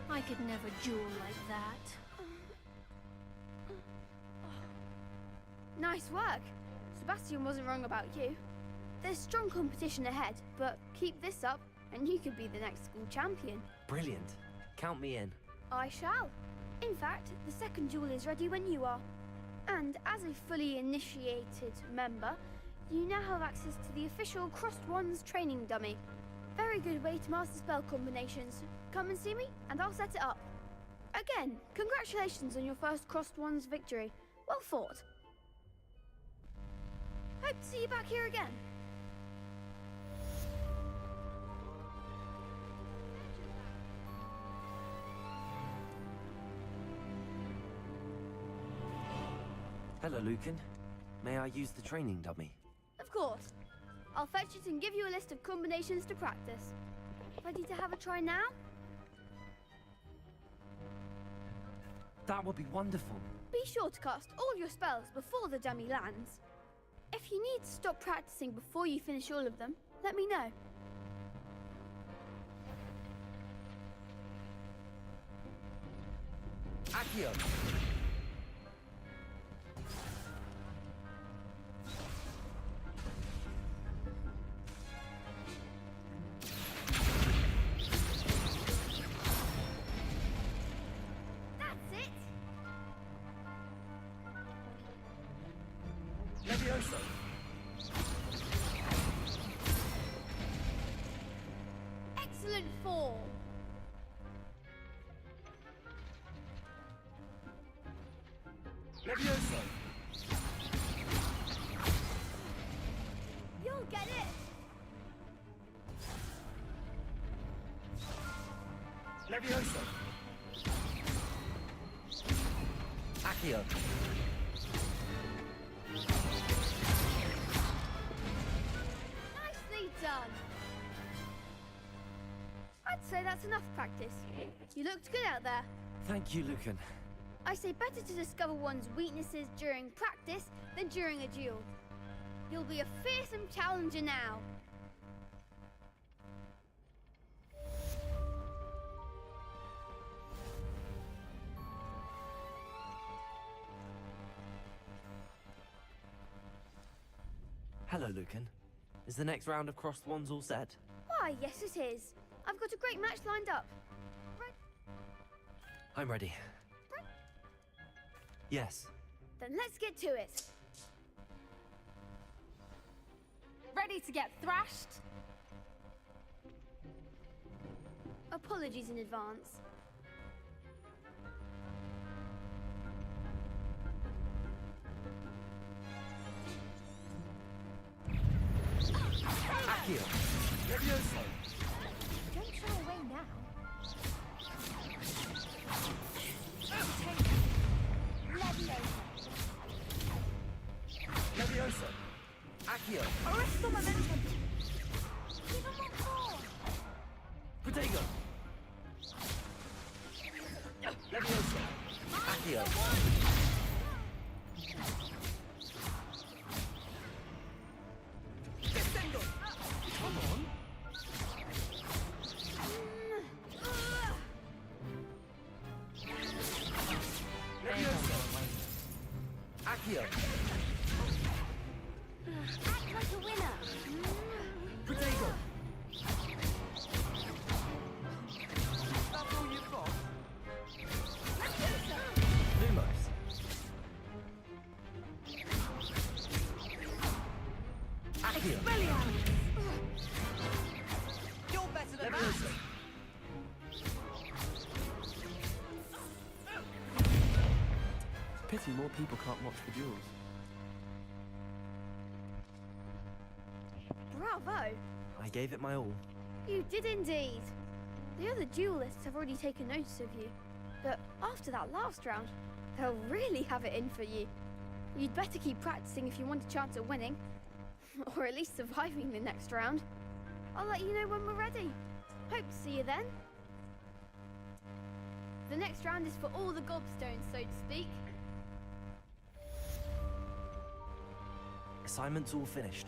I could never duel like that. Nice work. Sebastian wasn't wrong about you. There's strong competition ahead, but keep this up and you could be the next school champion. Brilliant. Count me in. I shall. In fact, the second duel is ready when you are. And as a fully initiated member, You now have access to the official Crossed Wands training dummy. Very good way to master spell combinations. Come and see me, and I'll set it up. Again, congratulations on your first Crossed Wands victory. Well fought. Hope to see you back here again. Hello, Lucan. May I use the training dummy? Of course. I'll fetch it and give you a list of combinations to practice. Ready to have a try now? That would be wonderful. Be sure to cast all your spells before the dummy lands. If you need to stop practicing before you finish all of them, let me know. Accio! That's it! Levioso! Excellent form! Levioso! You'll get it! Levioso! Accio! Nicely done! I'd say that's enough practice. You looked good out there. Thank you, Lucan. I say better to discover one's weaknesses during practice than during a duel. You'll be a fearsome challenger now. Hello, Lucan. Is the next round of Crossed Wands all set? Why, yes it is. I've got a great match lined up. I'm ready. Yes. Then let's get to it. Ready to get thrashed? Apologies in advance. Accio! Levioso! Don't shy away now. Levioso! Accio! Arresto momentum. Protego! Levioso! Accio! Descendo. Come on! Levioso! Accio! Act like a winner. Protego! That's all you've got? Lumos! Accio! You're better than Levioso! Pity more people can't watch the duels. Bravo! I gave it my all. You did indeed. The other duelists have already taken notice of you. But after that last round, they'll really have it in for you. You'd better keep practicing if you want a chance at winning. Or at least surviving the next round. I'll let you know when we're ready. Hope to see you then. The next round is for all the gobstones, so to speak. Assignment's all finished.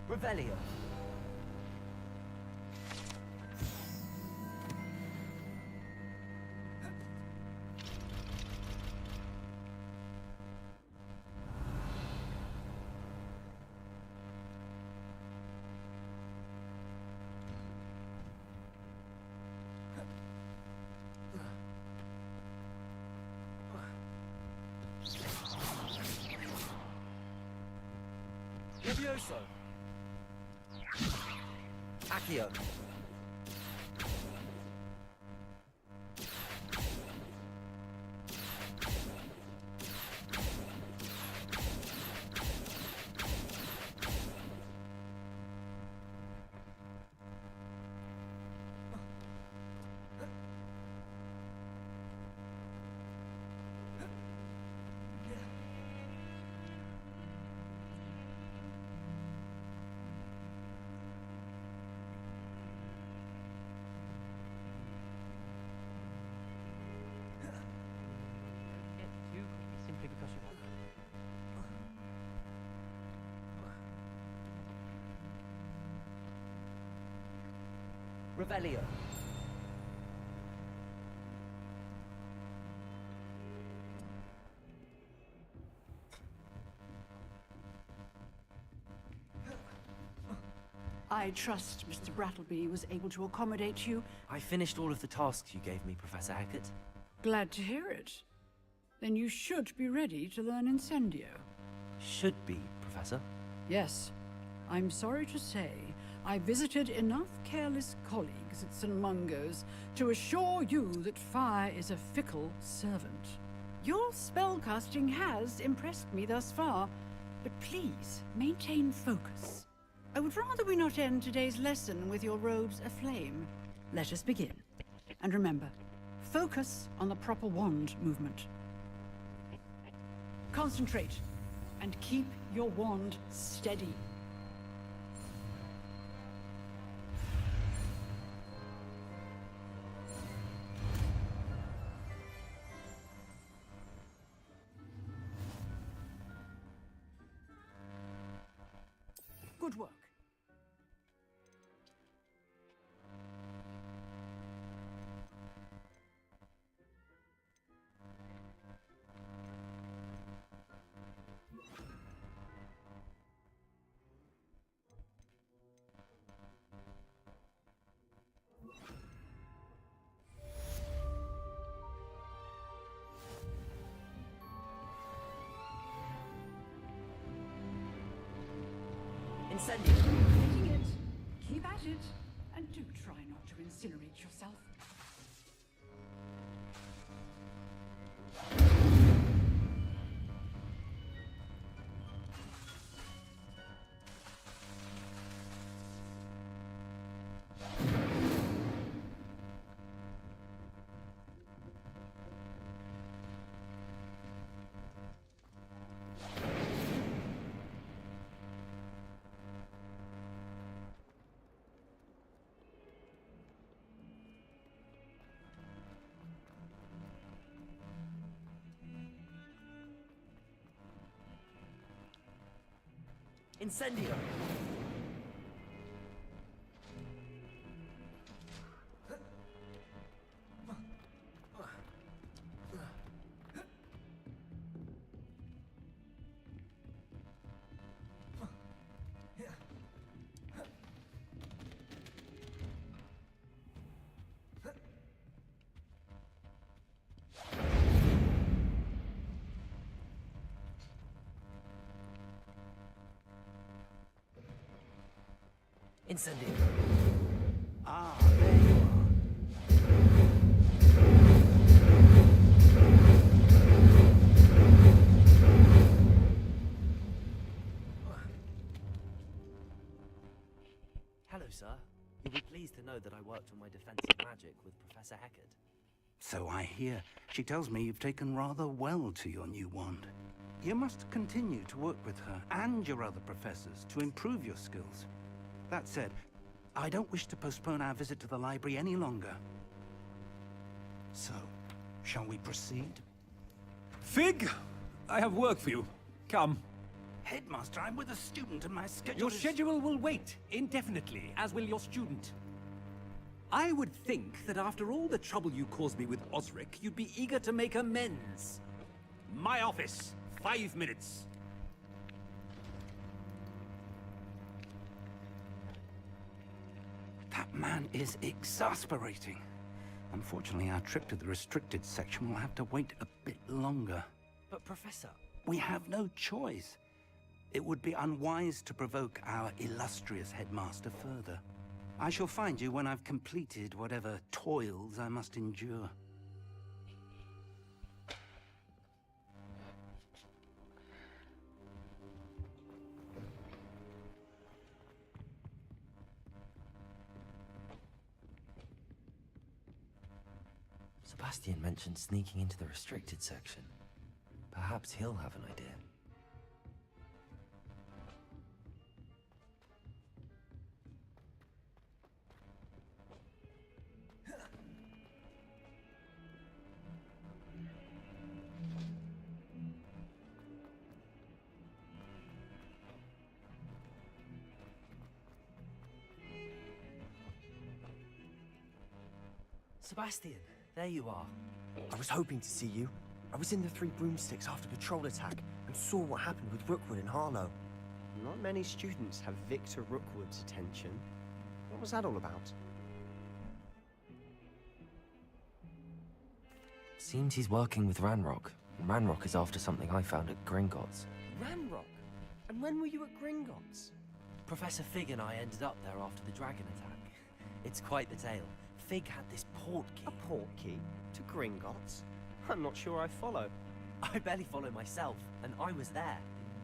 Revelio. Levioso. Accio. Simply because you want. Revelio. I trust Mr. Brattleby was able to accommodate you. I finished all of the tasks you gave me, Professor Hackett. Glad to hear it. Then you should be ready to learn Incendio. Should be, Professor. Yes. I'm sorry to say, I visited enough careless colleagues at St. Mungo's to assure you that fire is a fickle servant. Your spellcasting has impressed me thus far, but please maintain focus. I would rather we not end today's lesson with your robes aflame. Let us begin. And remember, focus on the proper wand movement. Concentrate, and keep your wand steady. Good work. Incendio. Getting it. Keep at it. And do try not to incinerate yourself. Incendio. Incendio. Ah, there you are. Hello, sir. You'll be pleased to know that I worked on my defensive magic with Professor Hackett. So I hear. She tells me you've taken rather well to your new wand. You must continue to work with her and your other professors to improve your skills. That said, I don't wish to postpone our visit to the library any longer. So, shall we proceed? Fig! I have work for you. Come. Headmaster, I'm with a student and my schedule Your is... schedule will wait indefinitely, as will your student. I would think that after all the trouble you caused me with Osric, you'd be eager to make amends. My office. 5 minutes. That man is exasperating. Unfortunately, our trip to the restricted section will have to wait a bit longer. But Professor... We have no choice. It would be unwise to provoke our illustrious headmaster further. I shall find you when I've completed whatever toils I must endure. Sebastian mentioned sneaking into the restricted section. Perhaps he'll have an idea. Sebastian, there you are. I was hoping to see you. I was in the Three Broomsticks after the troll attack and saw what happened with Rookwood and Harlow. Not many students have Victor Rookwood's attention. What was that all about? Seems he's working with Ranrock. And Ranrock is after something I found at Gringotts. Ranrock? And when were you at Gringotts? Professor Fig and I ended up there after the dragon attack. It's quite the tale. Fig had this port key. A port key? To Gringotts? I'm not sure I follow. I barely follow myself, and I was there.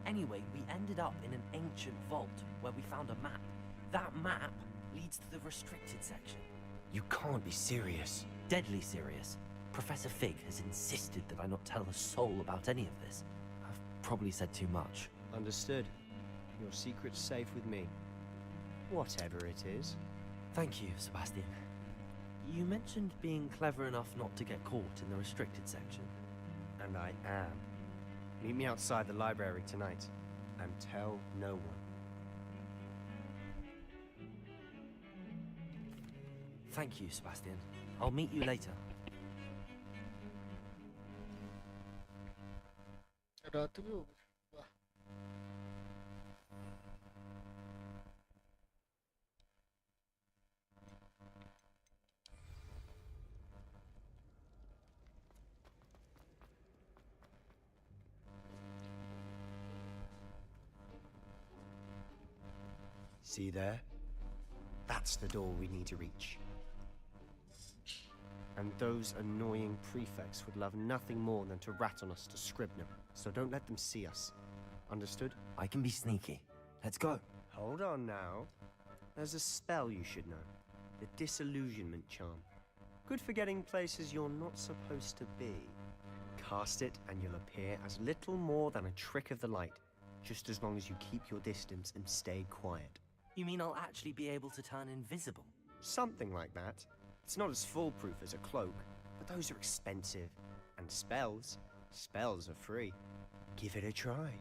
Anyway, we ended up in an ancient vault where we found a map. That map leads to the restricted section. You can't be serious. Deadly serious. Professor Fig has insisted that I not tell a soul about any of this. I've probably said too much. Understood. Your secret's safe with me. Whatever it is. Thank you, Sebastian. You mentioned being clever enough not to get caught in the restricted section. And I am. Meet me outside the library tonight, and tell no one. Thank you, Sebastian. I'll meet you later. See there? That's the door we need to reach. And those annoying prefects would love nothing more than to rat on us to Scribner, so don't let them see us. Understood? I can be sneaky. Let's go. Hold on now. There's a spell you should know. The Disillusionment Charm. Good for getting places you're not supposed to be. Cast it and you'll appear as little more than a trick of the light, just as long as you keep your distance and stay quiet. You mean I'll actually be able to turn invisible? Something like that. It's not as foolproof as a cloak, but those are expensive. And spells are free. Give it a try.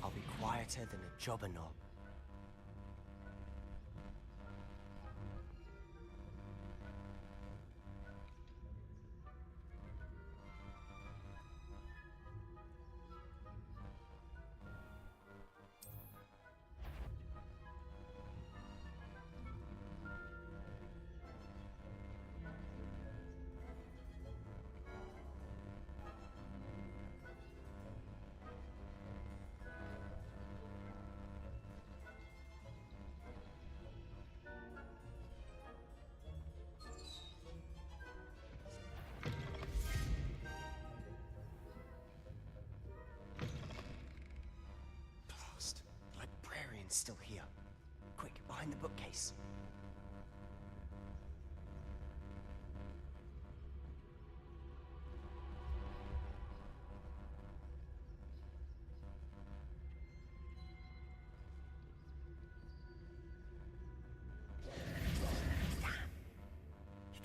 I'll be quieter than a jobberknoll.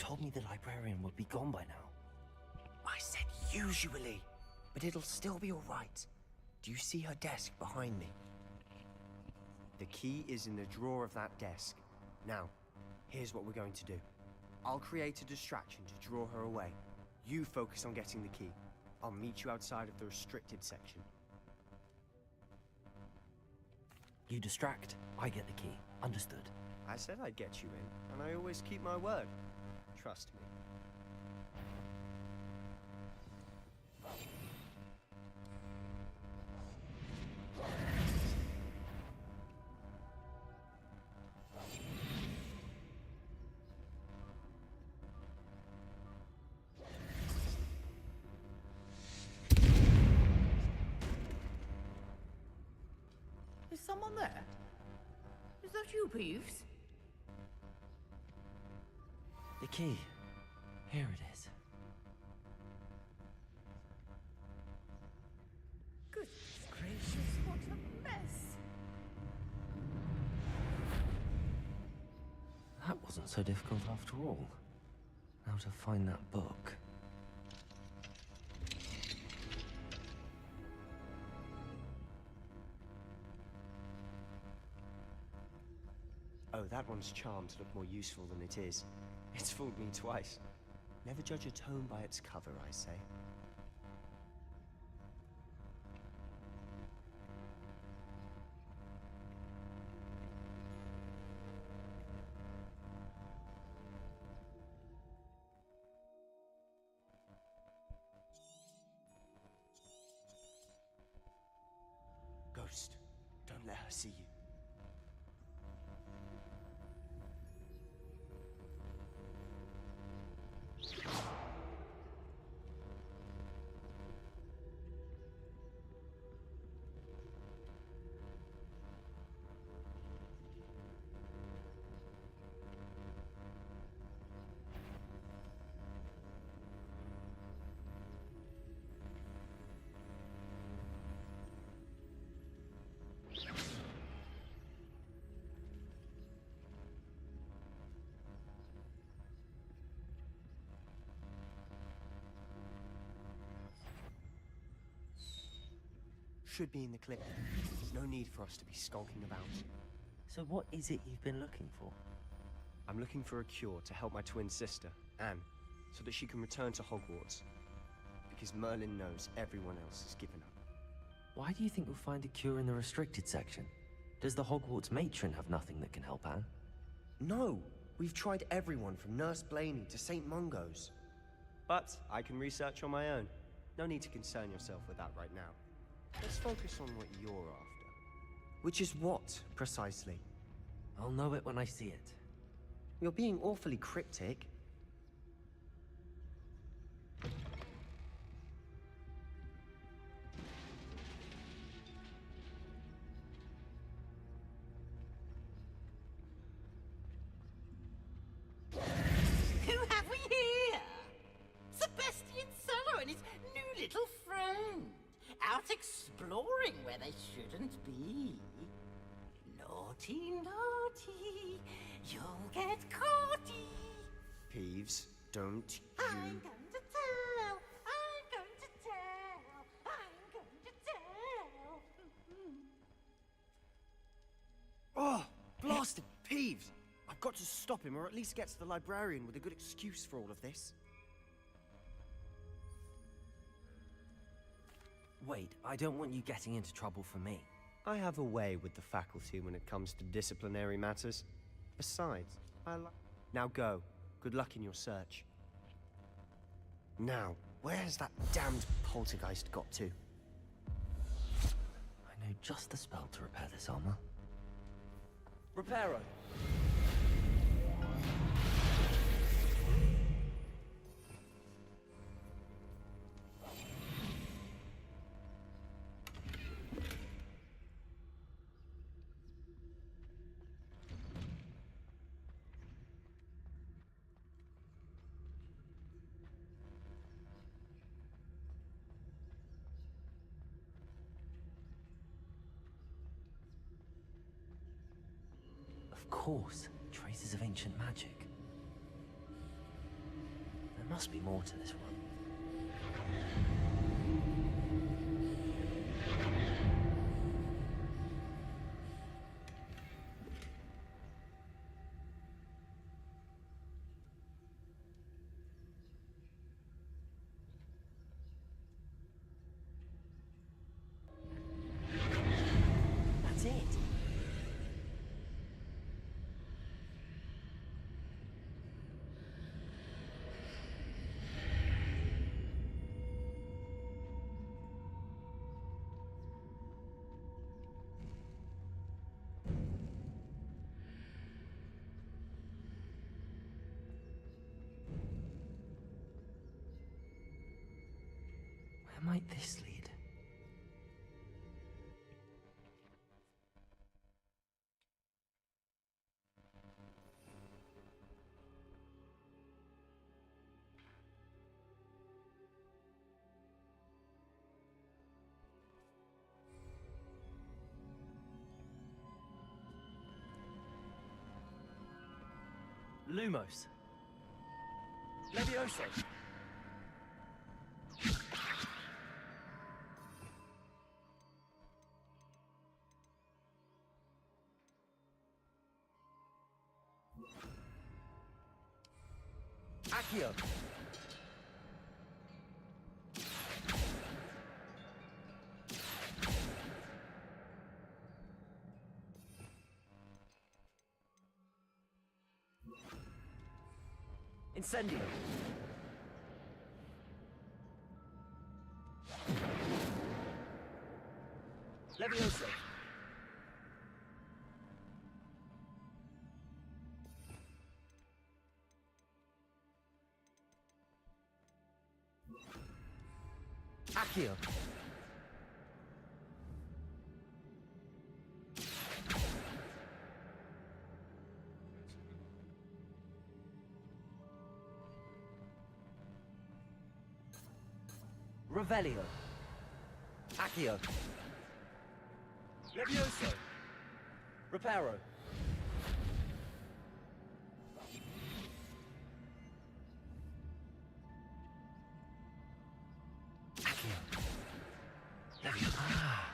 told me the librarian would be gone by now. I said usually, but it'll still be all right. Do you see her desk behind me? The key is in the drawer of that desk. Now, here's what we're going to do. I'll create a distraction to draw her away. You focus on getting the key. I'll meet you outside of the restricted section. You distract, I get the key. Understood. I said I'd get you in, and I always keep my word. Trust me. Is someone there? Is that you, Peeves? The key. Here it is. Goodness gracious, what a mess! That wasn't so difficult after all. Now to find that book. Oh, that one's charmed to look more useful than it is. It's fooled me twice. Never judge a tome by its cover, I say. Ghost, don't let her see you. Should be in the clip. No need for us to be skulking about. So what is it you've been looking for? I'm looking for a cure to help my twin sister, Anne, so that she can return to Hogwarts. Because Merlin knows everyone else has given up. Why do you think we'll find a cure in the restricted section? Does the Hogwarts matron have nothing that can help Anne? No! We've tried everyone from Nurse Blaney to St. Mungo's. But I can research on my own. No need to concern yourself with that right now. Let's focus on what you're after. Which is what, precisely? I'll know it when I see it. You're being awfully cryptic. Who have we here? Sebastian Sallow and his new little friend. Out exploring where they shouldn't be. Naughty, naughty, you'll get caughty. Peeves, don't you... I'm going to tell, I'm going to tell, I'm going to tell. Oh, blasted Peeves! I've got to stop him, or at least get to the librarian with a good excuse for all of this. Wait, I don't want you getting into trouble for me. I have a way with the faculty when it comes to disciplinary matters. Besides, Now go. Good luck in your search. Now, where has that damned poltergeist got to? I know just the spell to repair this armor. Reparo. Of course, traces of ancient magic. There must be more to this one. That's it. Where might this lead? Lumos. Levioso. Accio. Incendio. Levioso. Accio. Revelio. Accio. Levioso. Reparo. Accio. Levioso. Ah,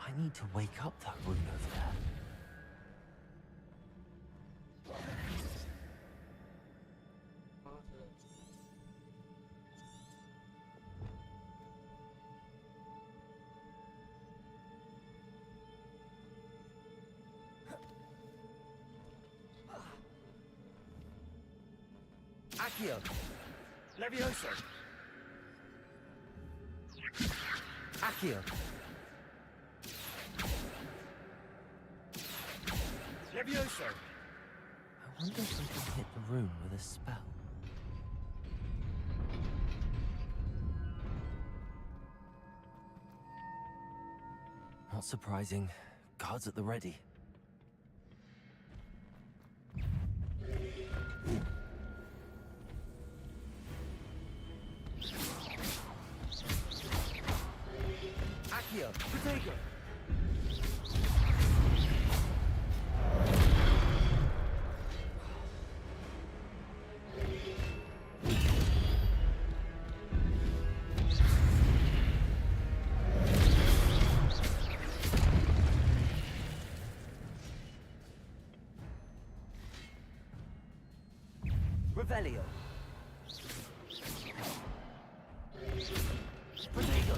I need to wake up that rune over there. Accio. Levioso. Accio. Levioso. I wonder if we can hit the room with a spell. Not surprising. Guards at the ready. Accio. Protego. Revelio. Protego.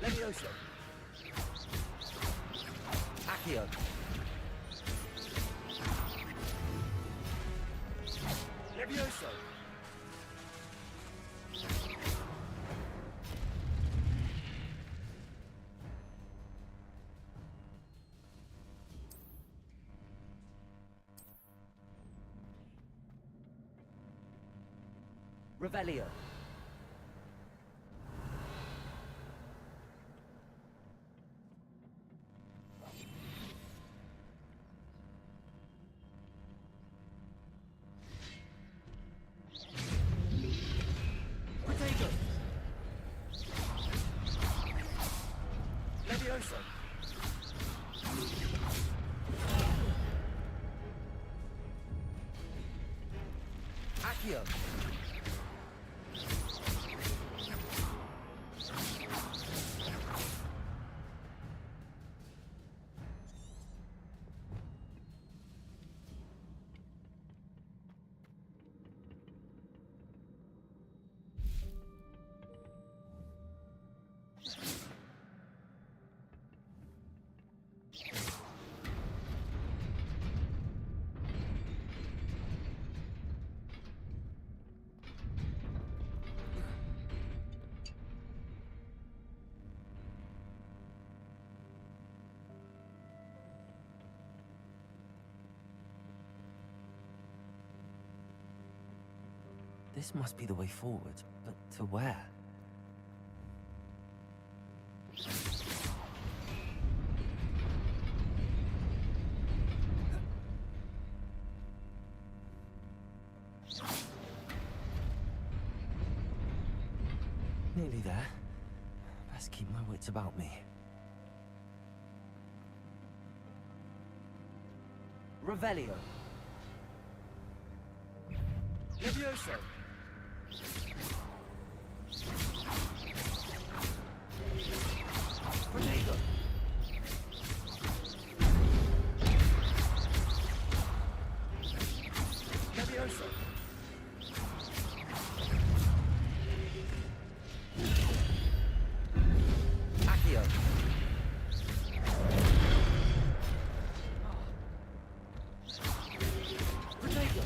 Levioso. Accio. Levioso. Revelio. Potato. Levioso. Accio. This must be the way forward, but to where? Nearly there. Best keep my wits about me. Revelio. Levioso. Potato. Levioso. Accio. Potato.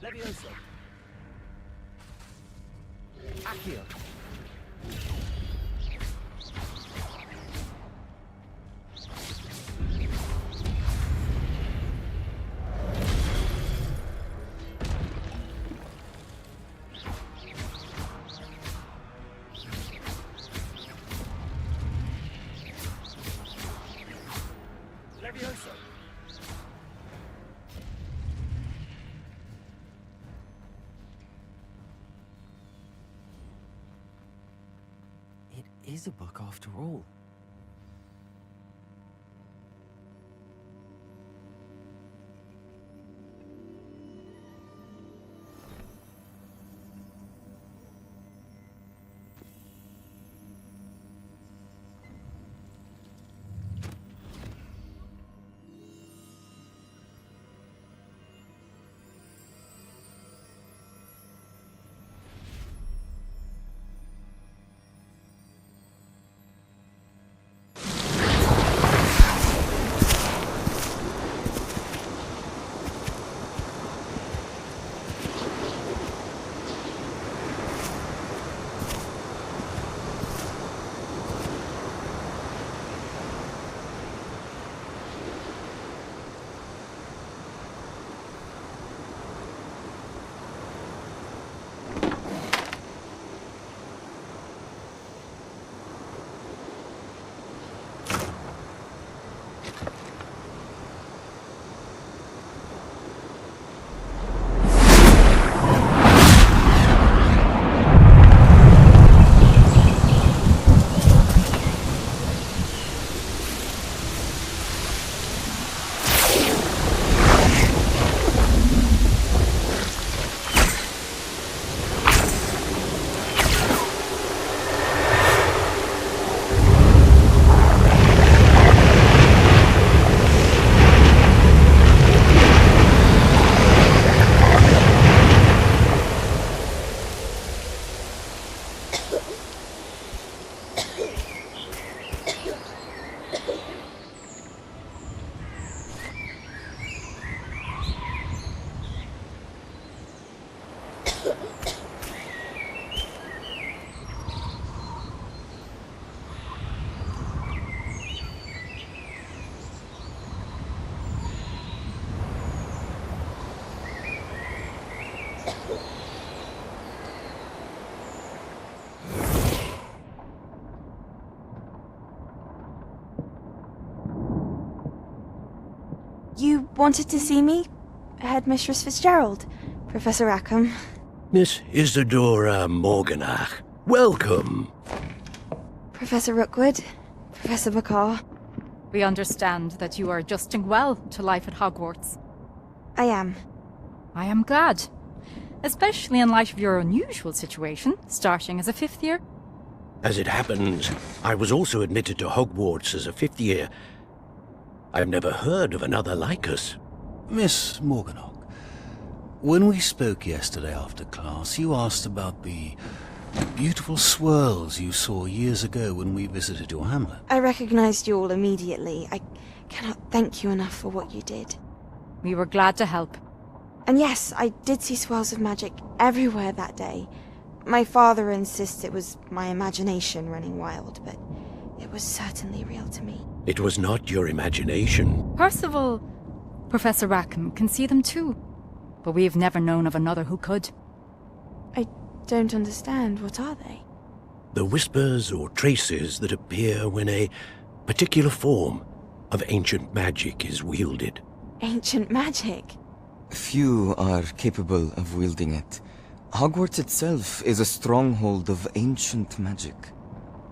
Levioso. Accio. Levioso. It is a book after all. You wanted to see me? Headmistress Fitzgerald? Professor Rackham? Miss Isadora Morganach, welcome. Professor Rookwood? Professor Bakar? We understand that you are adjusting well to life at Hogwarts. I am. I am glad. Especially in light of your unusual situation, starting as a 5th year. As it happens, I was also admitted to Hogwarts as a 5th year. I've never heard of another like us. Miss Morganach, when we spoke yesterday after class, you asked about the beautiful swirls you saw years ago when we visited your hamlet. I recognized you all immediately. I cannot thank you enough for what you did. We were glad to help. And yes, I did see swirls of magic everywhere that day. My father insists it was my imagination running wild, but it was certainly real to me. It was not your imagination. Percival, Professor Rackham can see them too, but we have never known of another who could. I don't understand. What are they? The whispers or traces that appear when a particular form of ancient magic is wielded. Ancient magic? Few are capable of wielding it. Hogwarts itself is a stronghold of ancient magic.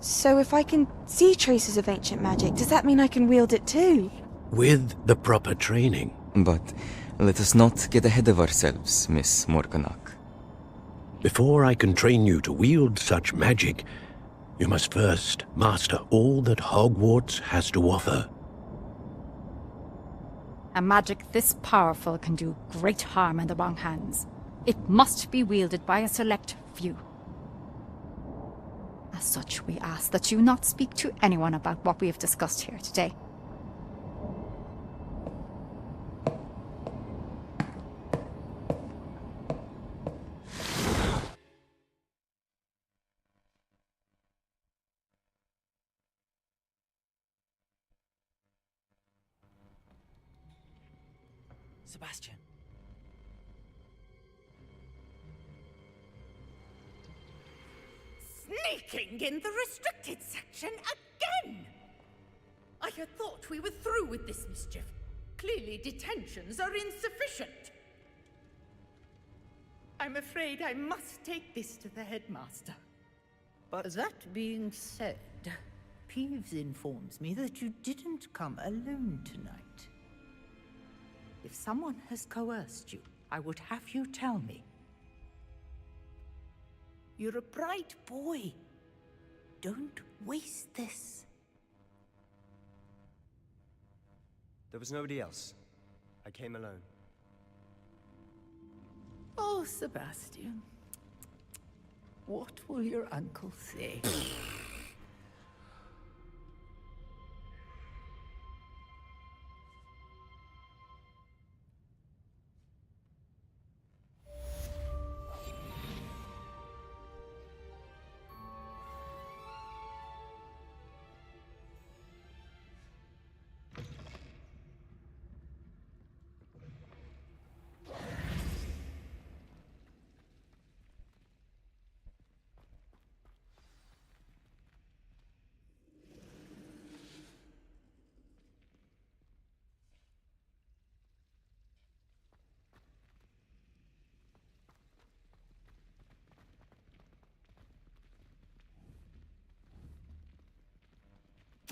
So if I can see traces of ancient magic, does that mean I can wield it too? With the proper training. But let us not get ahead of ourselves, Miss Morganach. Before I can train you to wield such magic, you must first master all that Hogwarts has to offer. A magic this powerful can do great harm in the wrong hands. It must be wielded by a select few. As such, we ask that you not speak to anyone about what we have discussed here today. Sebastian. Sneaking in the restricted section again! I had thought we were through with this mischief. Clearly detentions are insufficient. I'm afraid I must take this to the headmaster. But that being said, Peeves informs me that you didn't come alone tonight. If someone has coerced you, I would have you tell me. You're a bright boy. Don't waste this. There was nobody else. I came alone. Oh, Sebastian. What will your uncle say?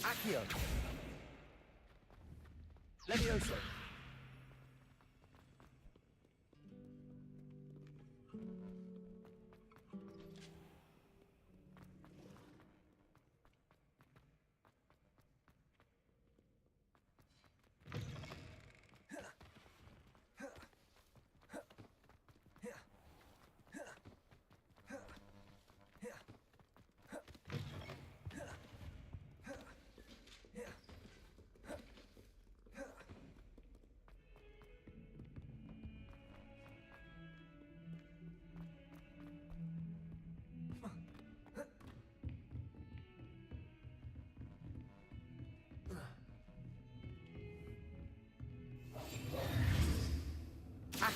Accio. Levioso.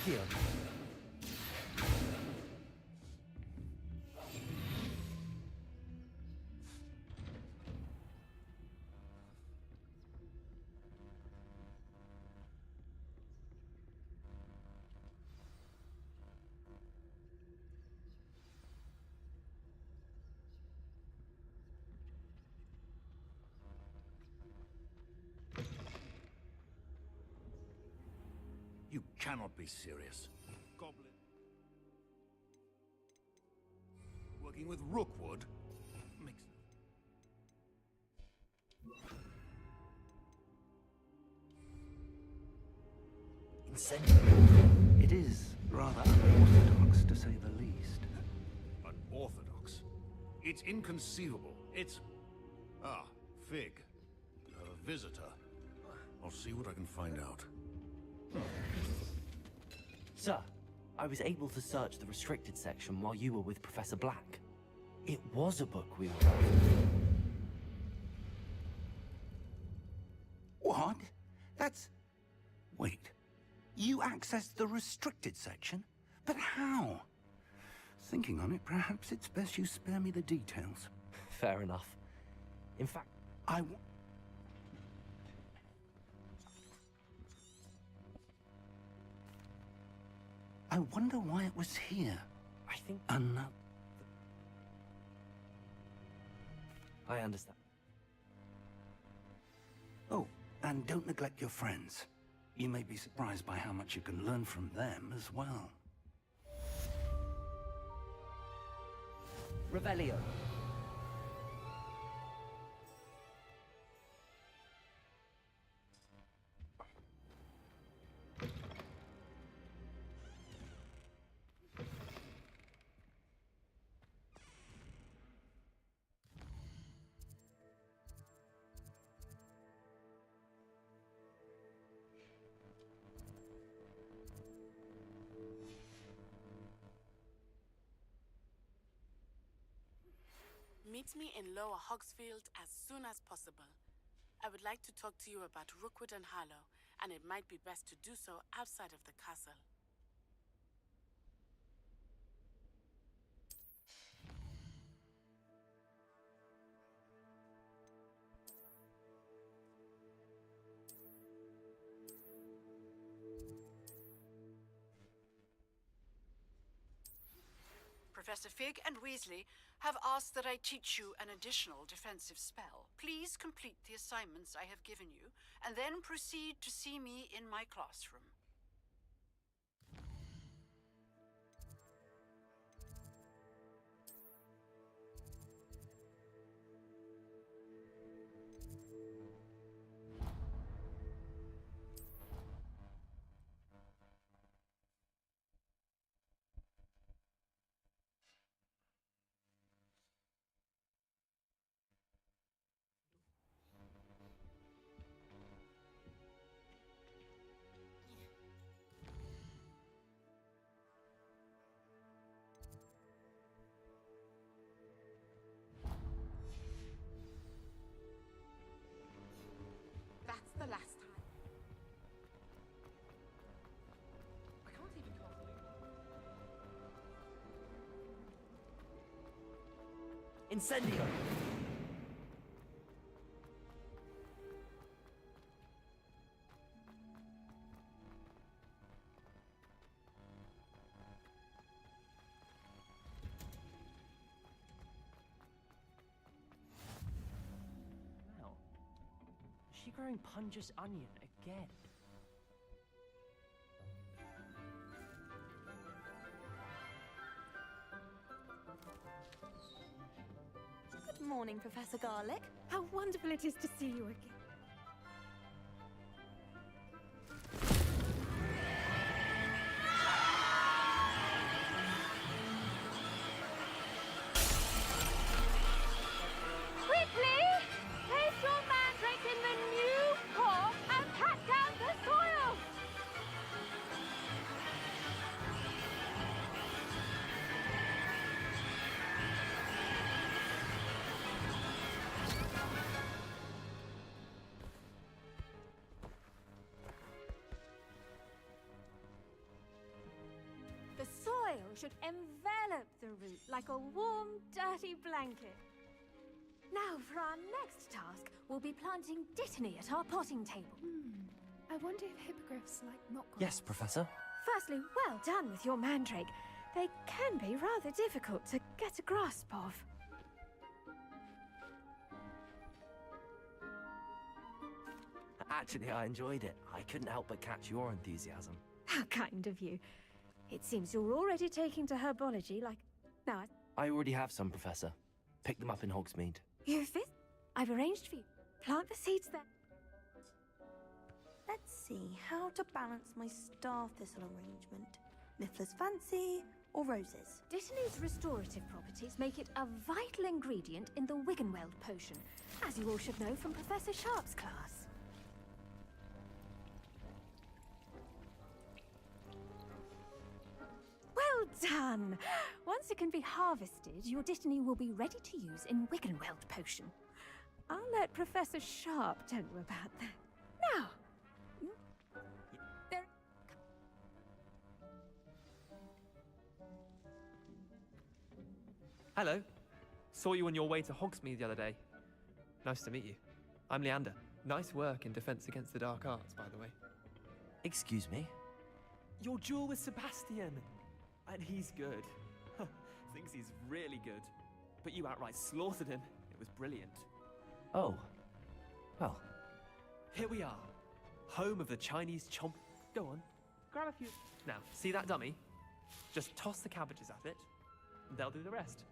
Accio. You cannot be serious. Goblin. Working with Rookwood? Makes Incendiary. It is rather unorthodox, to say the least. Unorthodox? It's inconceivable. It's... Ah, Fig. You have a visitor. I'll see what I can find out. Sir, I was able to search the restricted section while you were with Professor Black. It was a book we were reading. What? That's... Wait. You accessed the restricted section? But how? Thinking on it, perhaps it's best you spare me the details. Fair enough. In fact, I wonder why it was here. I think... Another... I understand. Oh, and don't neglect your friends. You may be surprised by how much you can learn from them as well. Revelio. Meet me in Lower Hogsfield as soon as possible. I would like to talk to you about Rookwood and Harlow, and it might be best to do so outside of the castle. Professor Fig and Weasley have asked that I teach you an additional defensive spell. Please complete the assignments I have given you, and then proceed to see me in my classroom. That's the last time. I can't even cast Incendio! Is she growing Punja's onion again? Good morning, Professor Garlick. How wonderful it is to see you again. Quickly! Place your mandrake in the new pot and pat down the soil! should envelop the root like a warm, dirty blanket. Now, for our next task, we'll be planting dittany at our potting table. I wonder if hippogriffs like knotgrass. Yes, Professor. Firstly, well done with your mandrake. They can be rather difficult to get a grasp of. Actually, I enjoyed it. I couldn't help but catch your enthusiasm. How kind of you. It seems you're already taking to herbology like... Now, I already have some, Professor. Pick them up in Hogsmeade. you've I've arranged for you. Plant the seeds there. Let's see how to balance my star thistle arrangement. Miffler's fancy or roses? Dittany's restorative properties make it a vital ingredient in the Wiggenweld potion, as you all should know from Professor Sharp's class. Well done! Once it can be harvested, your dittany will be ready to use in Wiggenweld potion. I'll let Professor Sharp tell you about that. Now, there... Hello. Saw you on your way to Hogsmeade the other day. Nice to meet you. I'm Leander. Nice work in Defense Against the Dark Arts, by the way. Excuse me? Your duel with Sebastian! And he's good. Thinks he's really good. But you outright slaughtered him. It was brilliant. Oh. Well. Here we are. Home of the Chinese chomp... Go on. Grab a few... Now, see that dummy? Just toss the cabbages at it. And they'll do the rest.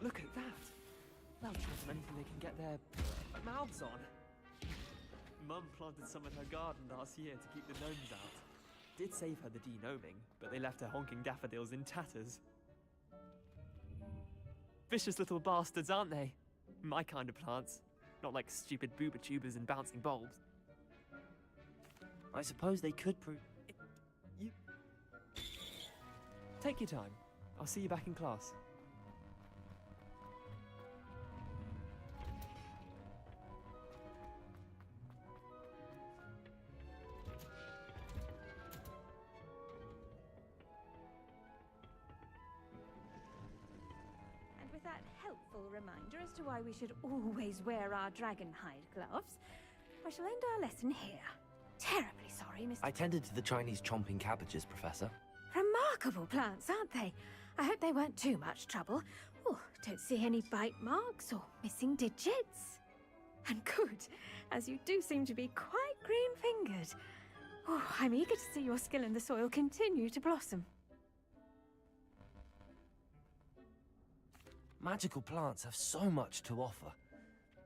Look at that! They'll try on anything they can get their mouths on. Mum planted some in her garden last year to keep the gnomes out. Did save her the de-gnoming, but they left her honking daffodils in tatters. Vicious little bastards, aren't they? My kind of plants. Not like stupid booba tubers and bouncing bulbs. I suppose they could prove... You... Take your time. I'll see you back in class. And with that helpful reminder as to why we should always wear our dragon hide gloves, I shall end our lesson here. Terribly sorry, Mr. I tended to the Chinese chomping cabbages, Professor. Remarkable plants, aren't they? I hope they weren't too much trouble. Oh, don't see any bite marks or missing digits. And good, as you do seem to be quite green-fingered. Oh, I'm eager to see your skill in the soil continue to blossom. Magical plants have so much to offer.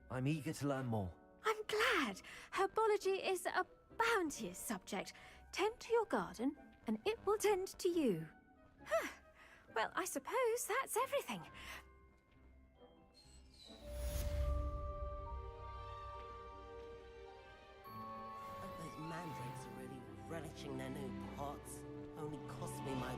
I'm eager to learn more. I'm glad. Herbology is a bounteous subject. Tend to your garden, and it will tend to you. Huh. Well, I suppose that's everything. Those mandrakes are really relishing their new pots. Only cost me my...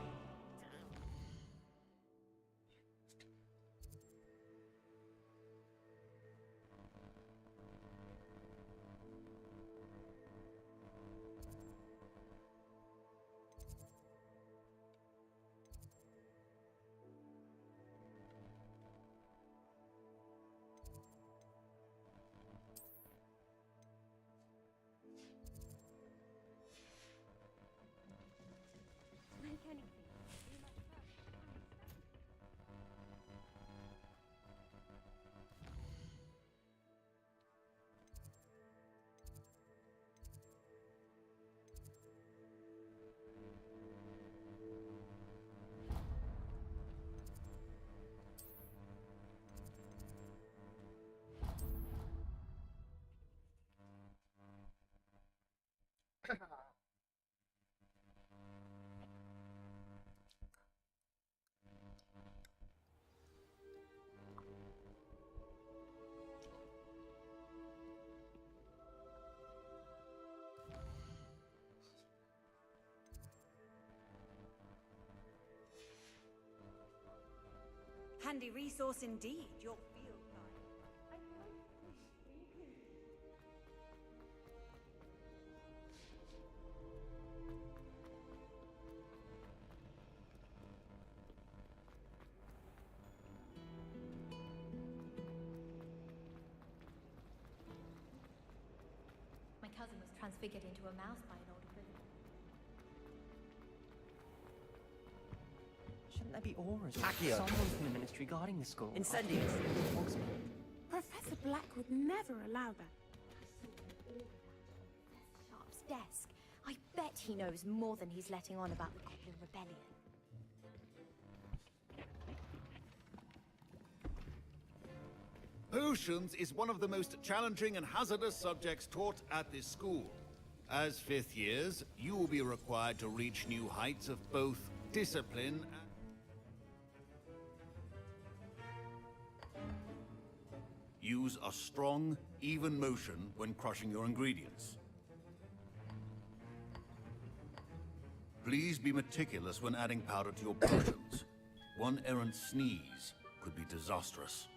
Make anything. handy resource indeed, your field guide. My cousin was transfigured into a mouse by an older brother. Shouldn't there be auras? Accio. Someone from the ministry guarding the school. Incendies. Professor Black would never allow that. Sharp's desk. I bet he knows more than he's letting on about the Goblin Rebellion. Potions is one of the most challenging and hazardous subjects taught at this school. As fifth years, you will be required to reach new heights of both discipline and... Use a strong, even motion when crushing your ingredients. Please be meticulous when adding powder to your potions. One errant sneeze could be disastrous.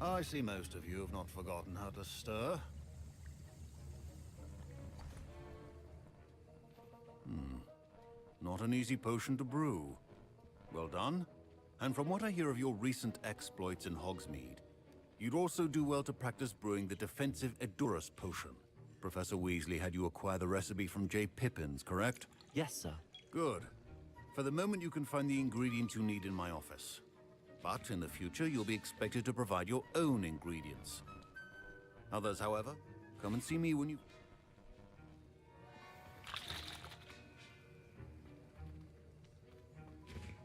I see most of you have not forgotten how to stir. Not an easy potion to brew. Well done. And from what I hear of your recent exploits in Hogsmeade, you'd also do well to practice brewing the defensive Edurus potion. Professor Weasley had you acquire the recipe from J. Pippins, correct? Yes, sir. Good. For the moment, you can find the ingredients you need in my office. But in the future, you'll be expected to provide your own ingredients. Others, however, come and see me when you...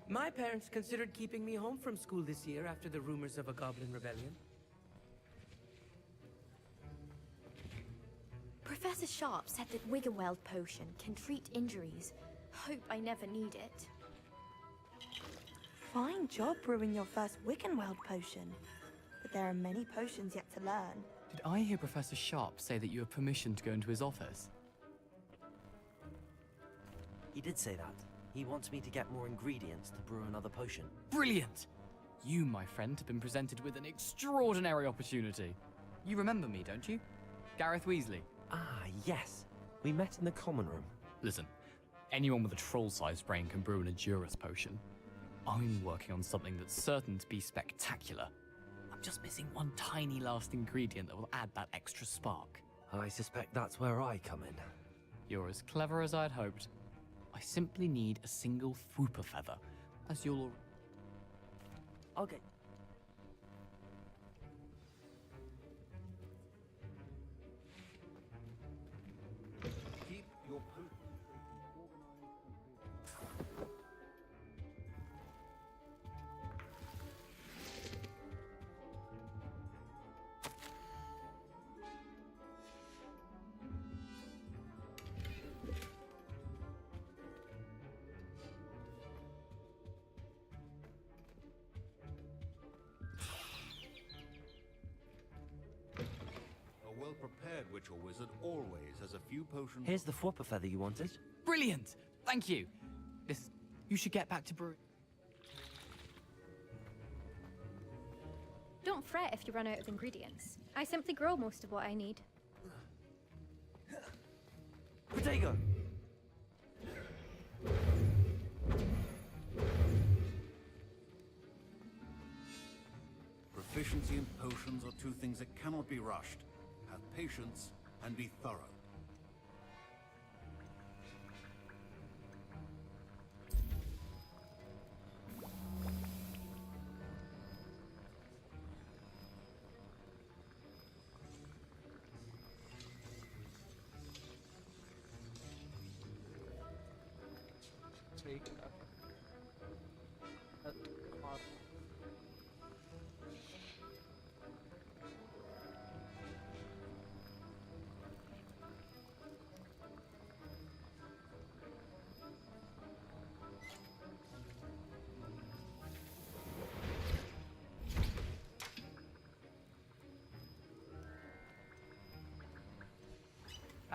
My parents considered keeping me home from school this year after the rumors of a goblin rebellion. Professor Sharp said that Wiggenweld potion can treat injuries. Hope I never need it. Fine job brewing your first Wickenweld potion. But there are many potions yet to learn. Did I hear Professor Sharp say that you have permission to go into his office? He did say that. He wants me to get more ingredients to brew another potion. Brilliant! You, my friend, have been presented with an extraordinary opportunity. You remember me, don't you? Gareth Weasley. Ah, yes. We met in the common room. Listen, anyone with a troll-sized brain can brew an Edurus potion. I'm working on something that's certain to be spectacular. I'm just missing one tiny last ingredient that will add that extra spark. I suspect that's where I come in. You're as clever as I'd hoped. I simply need a single Fwooper feather, as you'll... Okay. Keep your well-prepared witch or wizard always has a few potions... Here's the Fwooper feather you wanted. Brilliant! Thank you! Listen, you should get back to brewing. Don't fret if you run out of ingredients. I simply grow most of what I need. Potato! Proficiency in potions are two things that cannot be rushed. Have patience and be thorough. Take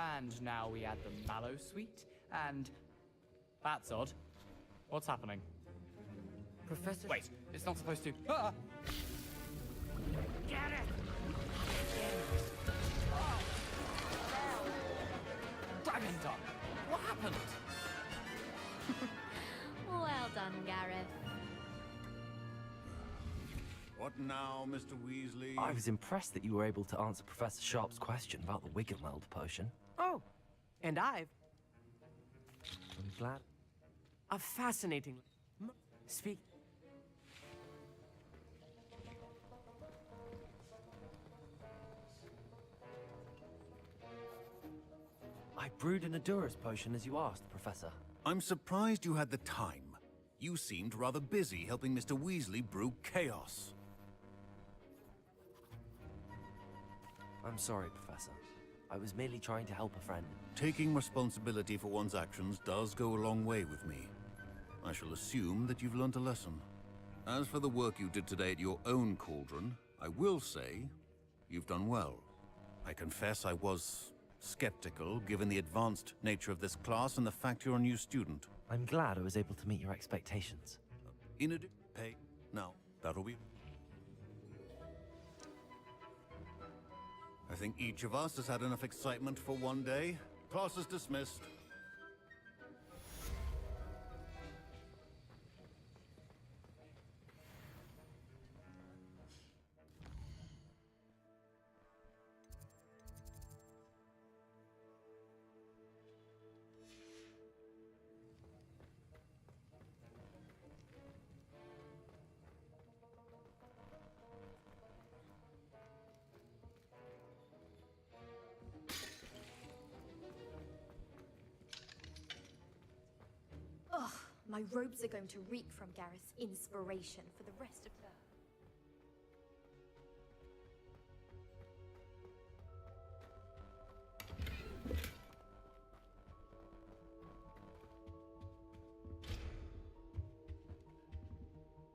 And now we add the mallow sweet, and... That's odd. What's happening? Professor... Wait, it's not supposed to... Ah! Get it! Dragon Dog! What happened? Well done, Gareth. What now, Mr. Weasley? I was impressed that you were able to answer Professor Sharp's question about the Wiggenweld potion. Oh, and I'm glad. a fascinating... Speak... I brewed an Adurus potion as you asked, Professor. I'm surprised you had the time. You seemed rather busy helping Mr. Weasley brew chaos. I'm sorry, Professor. I was merely trying to help a friend. Taking responsibility for one's actions does go a long way with me. I shall assume that you've learnt a lesson. As for the work you did today at your own cauldron, I will say you've done well. I confess I was skeptical, given the advanced nature of this class and the fact you're a new student. I'm glad I was able to meet your expectations. In addition, pay. Now, that'll be... I think each of us has had enough excitement for one day. Class is dismissed. Ugh, my robes are going to reek from Gareth's inspiration for the rest of the...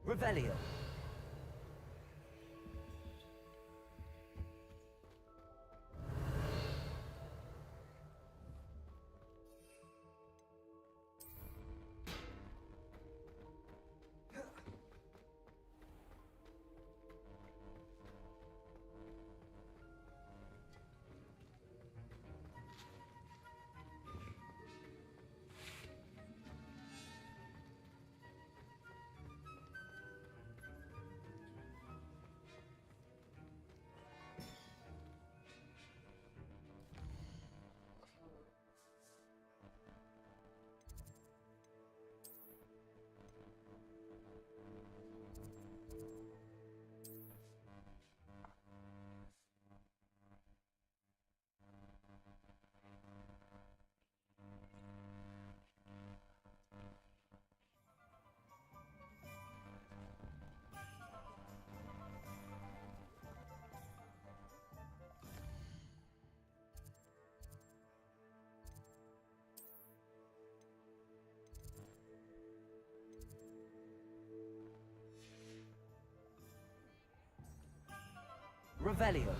Revelio. Revelio.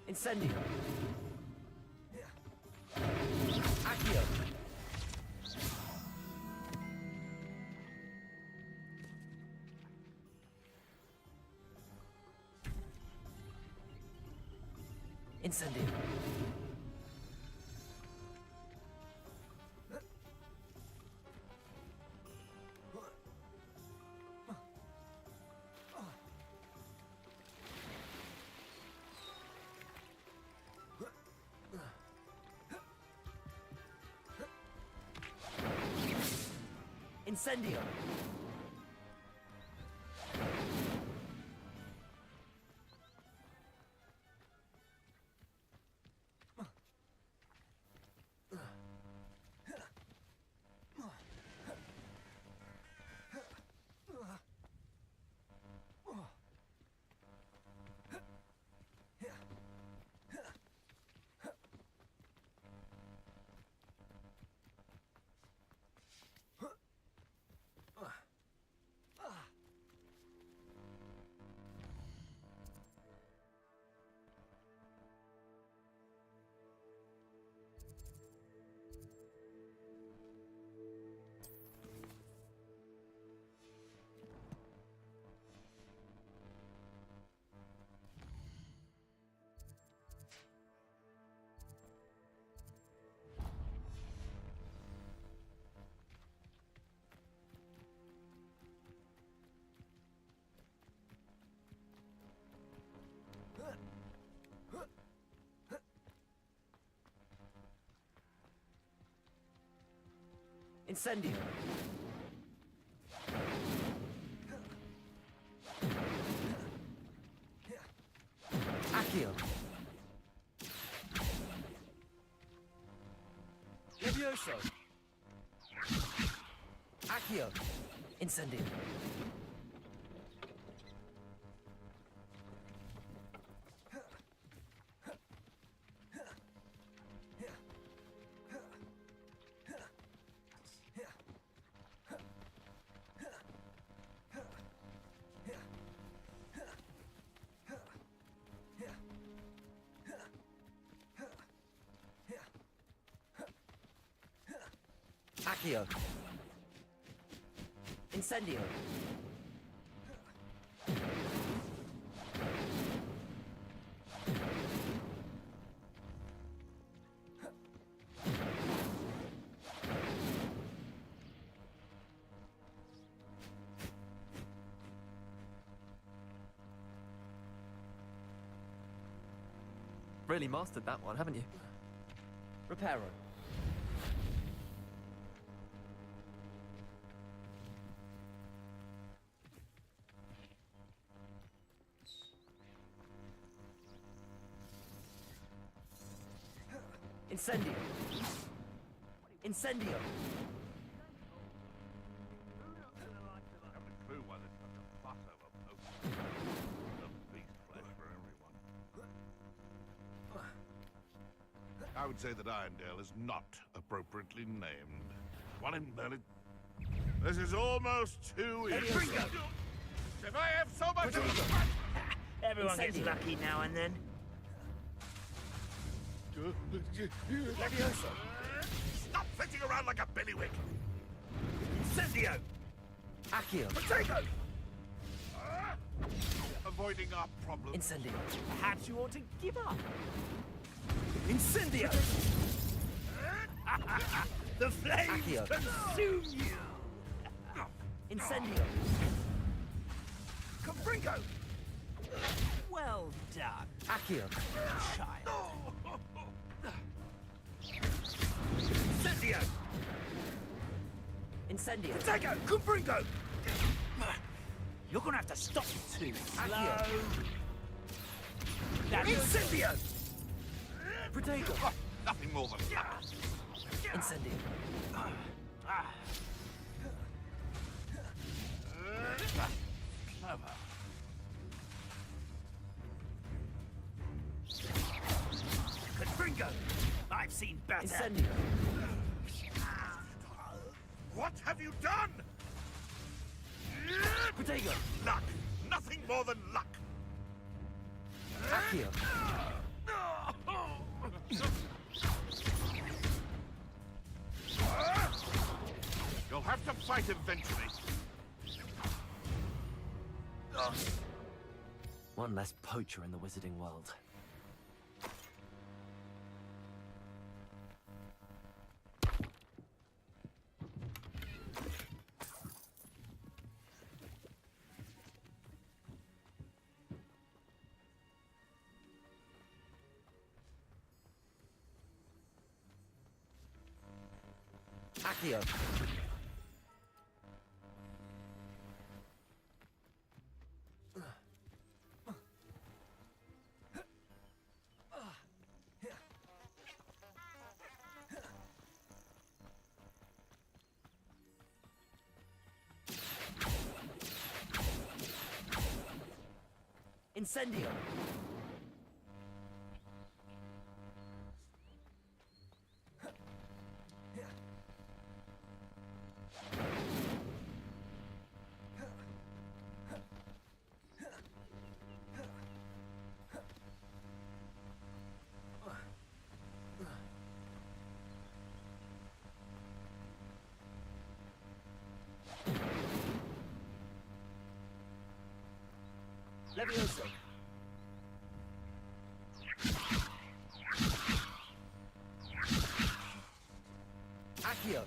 Incendio. Accio. Incendio. Incendio. Incendio. Accio. Levioso. Accio. Incendio. Accio. Incendio. Really mastered that one, haven't you? Reparo. Incendio. Incendio. I would say that Irondale is not appropriately named. One in Merlin. This is almost too easy. If I have so much Everyone gets lucky now and then. Levioso. Stop flitting around like a billywig. Incendio. Accio. Potato. Avoiding our problem. Incendio. Perhaps you ought to give up. Incendio. The flames Accio. consume you. Incendio. Confringo. Well done, Accio. child. Incendio. Incendio. Potato. Confringo. You're gonna have to stop too slow. Accio. That's Incendio. Potato. Oh, nothing more than that. Incendio. Clever. Confringo. I've seen better. Incendio. What have you done? Potato. Luck. Nothing more than luck. Accio. have to fight eventually. One less poacher in the wizarding world. Accio. Incendio. Levioso. Accio.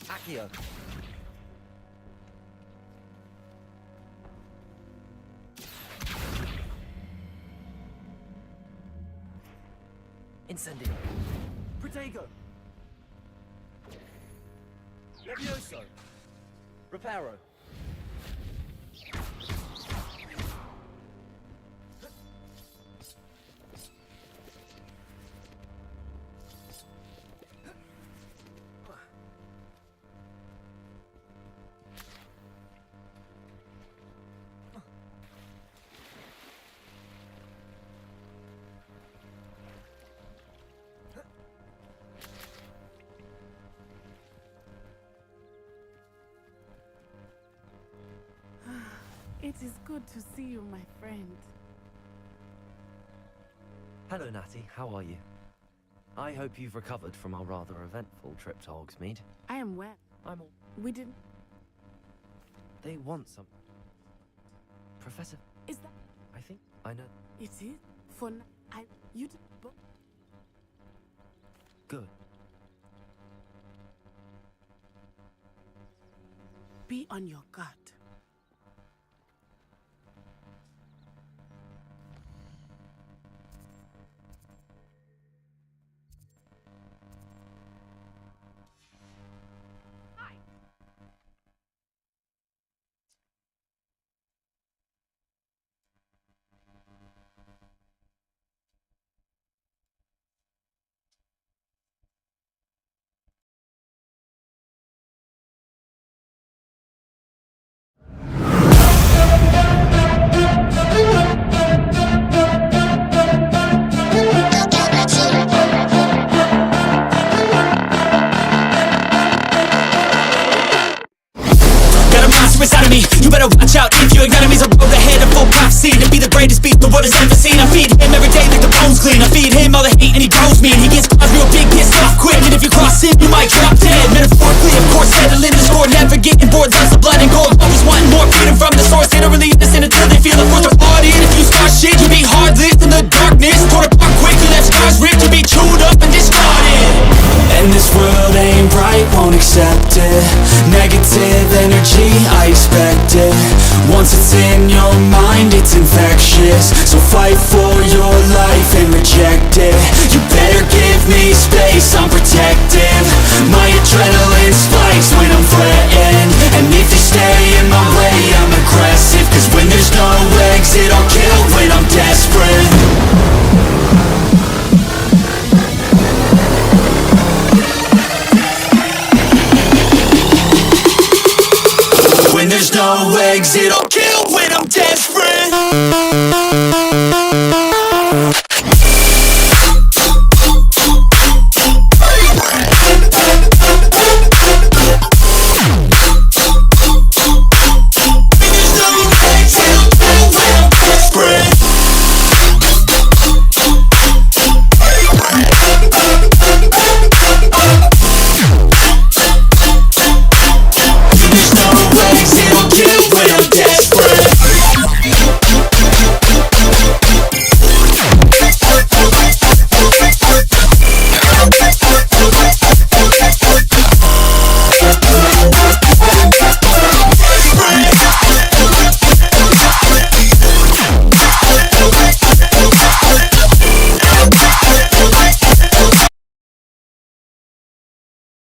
Accio. Incendio. Protego. Levioso. Reparo. is good to see you, my friend. Hello, Natty. How are you? I hope you've recovered from our rather eventful trip to Hogsmeade. I am well. I'm all... We didn't... They want some... Professor... Is that... I think I know... It is? For now, you did... Good. Be on your guard. Inside of me, you better watch out. If your enemy's a road ahead of full prophecy to be the greatest beast the world has ever seen. I feed him every day like the bones clean. I feed him all the hate and he grows me, and he gets caught real big, pissed off quick. And if you cross him, you might drop dead. Metaphorically, of course, settling the score, never getting bored. Lots of blood and gold, always wanting more. Freedom from the source, they don't really listen until they feel the force applauded. If you start shit, you be heartless in the darkness. Torn apart quick, you left scars ripped, you be chewed up and discarded. And this world ain't right, won't accept it. Negative energy, I expect it. Once it's in your mind, it's infectious. So fight for your life and reject it. You better give me space, I'm protective. My adrenaline spikes when I'm threatened. And if you stay in my way, I'm aggressive. Cause when there's no exit, I'll kill when I'm desperate. When there's no exit, I'll kill when I'm desperate.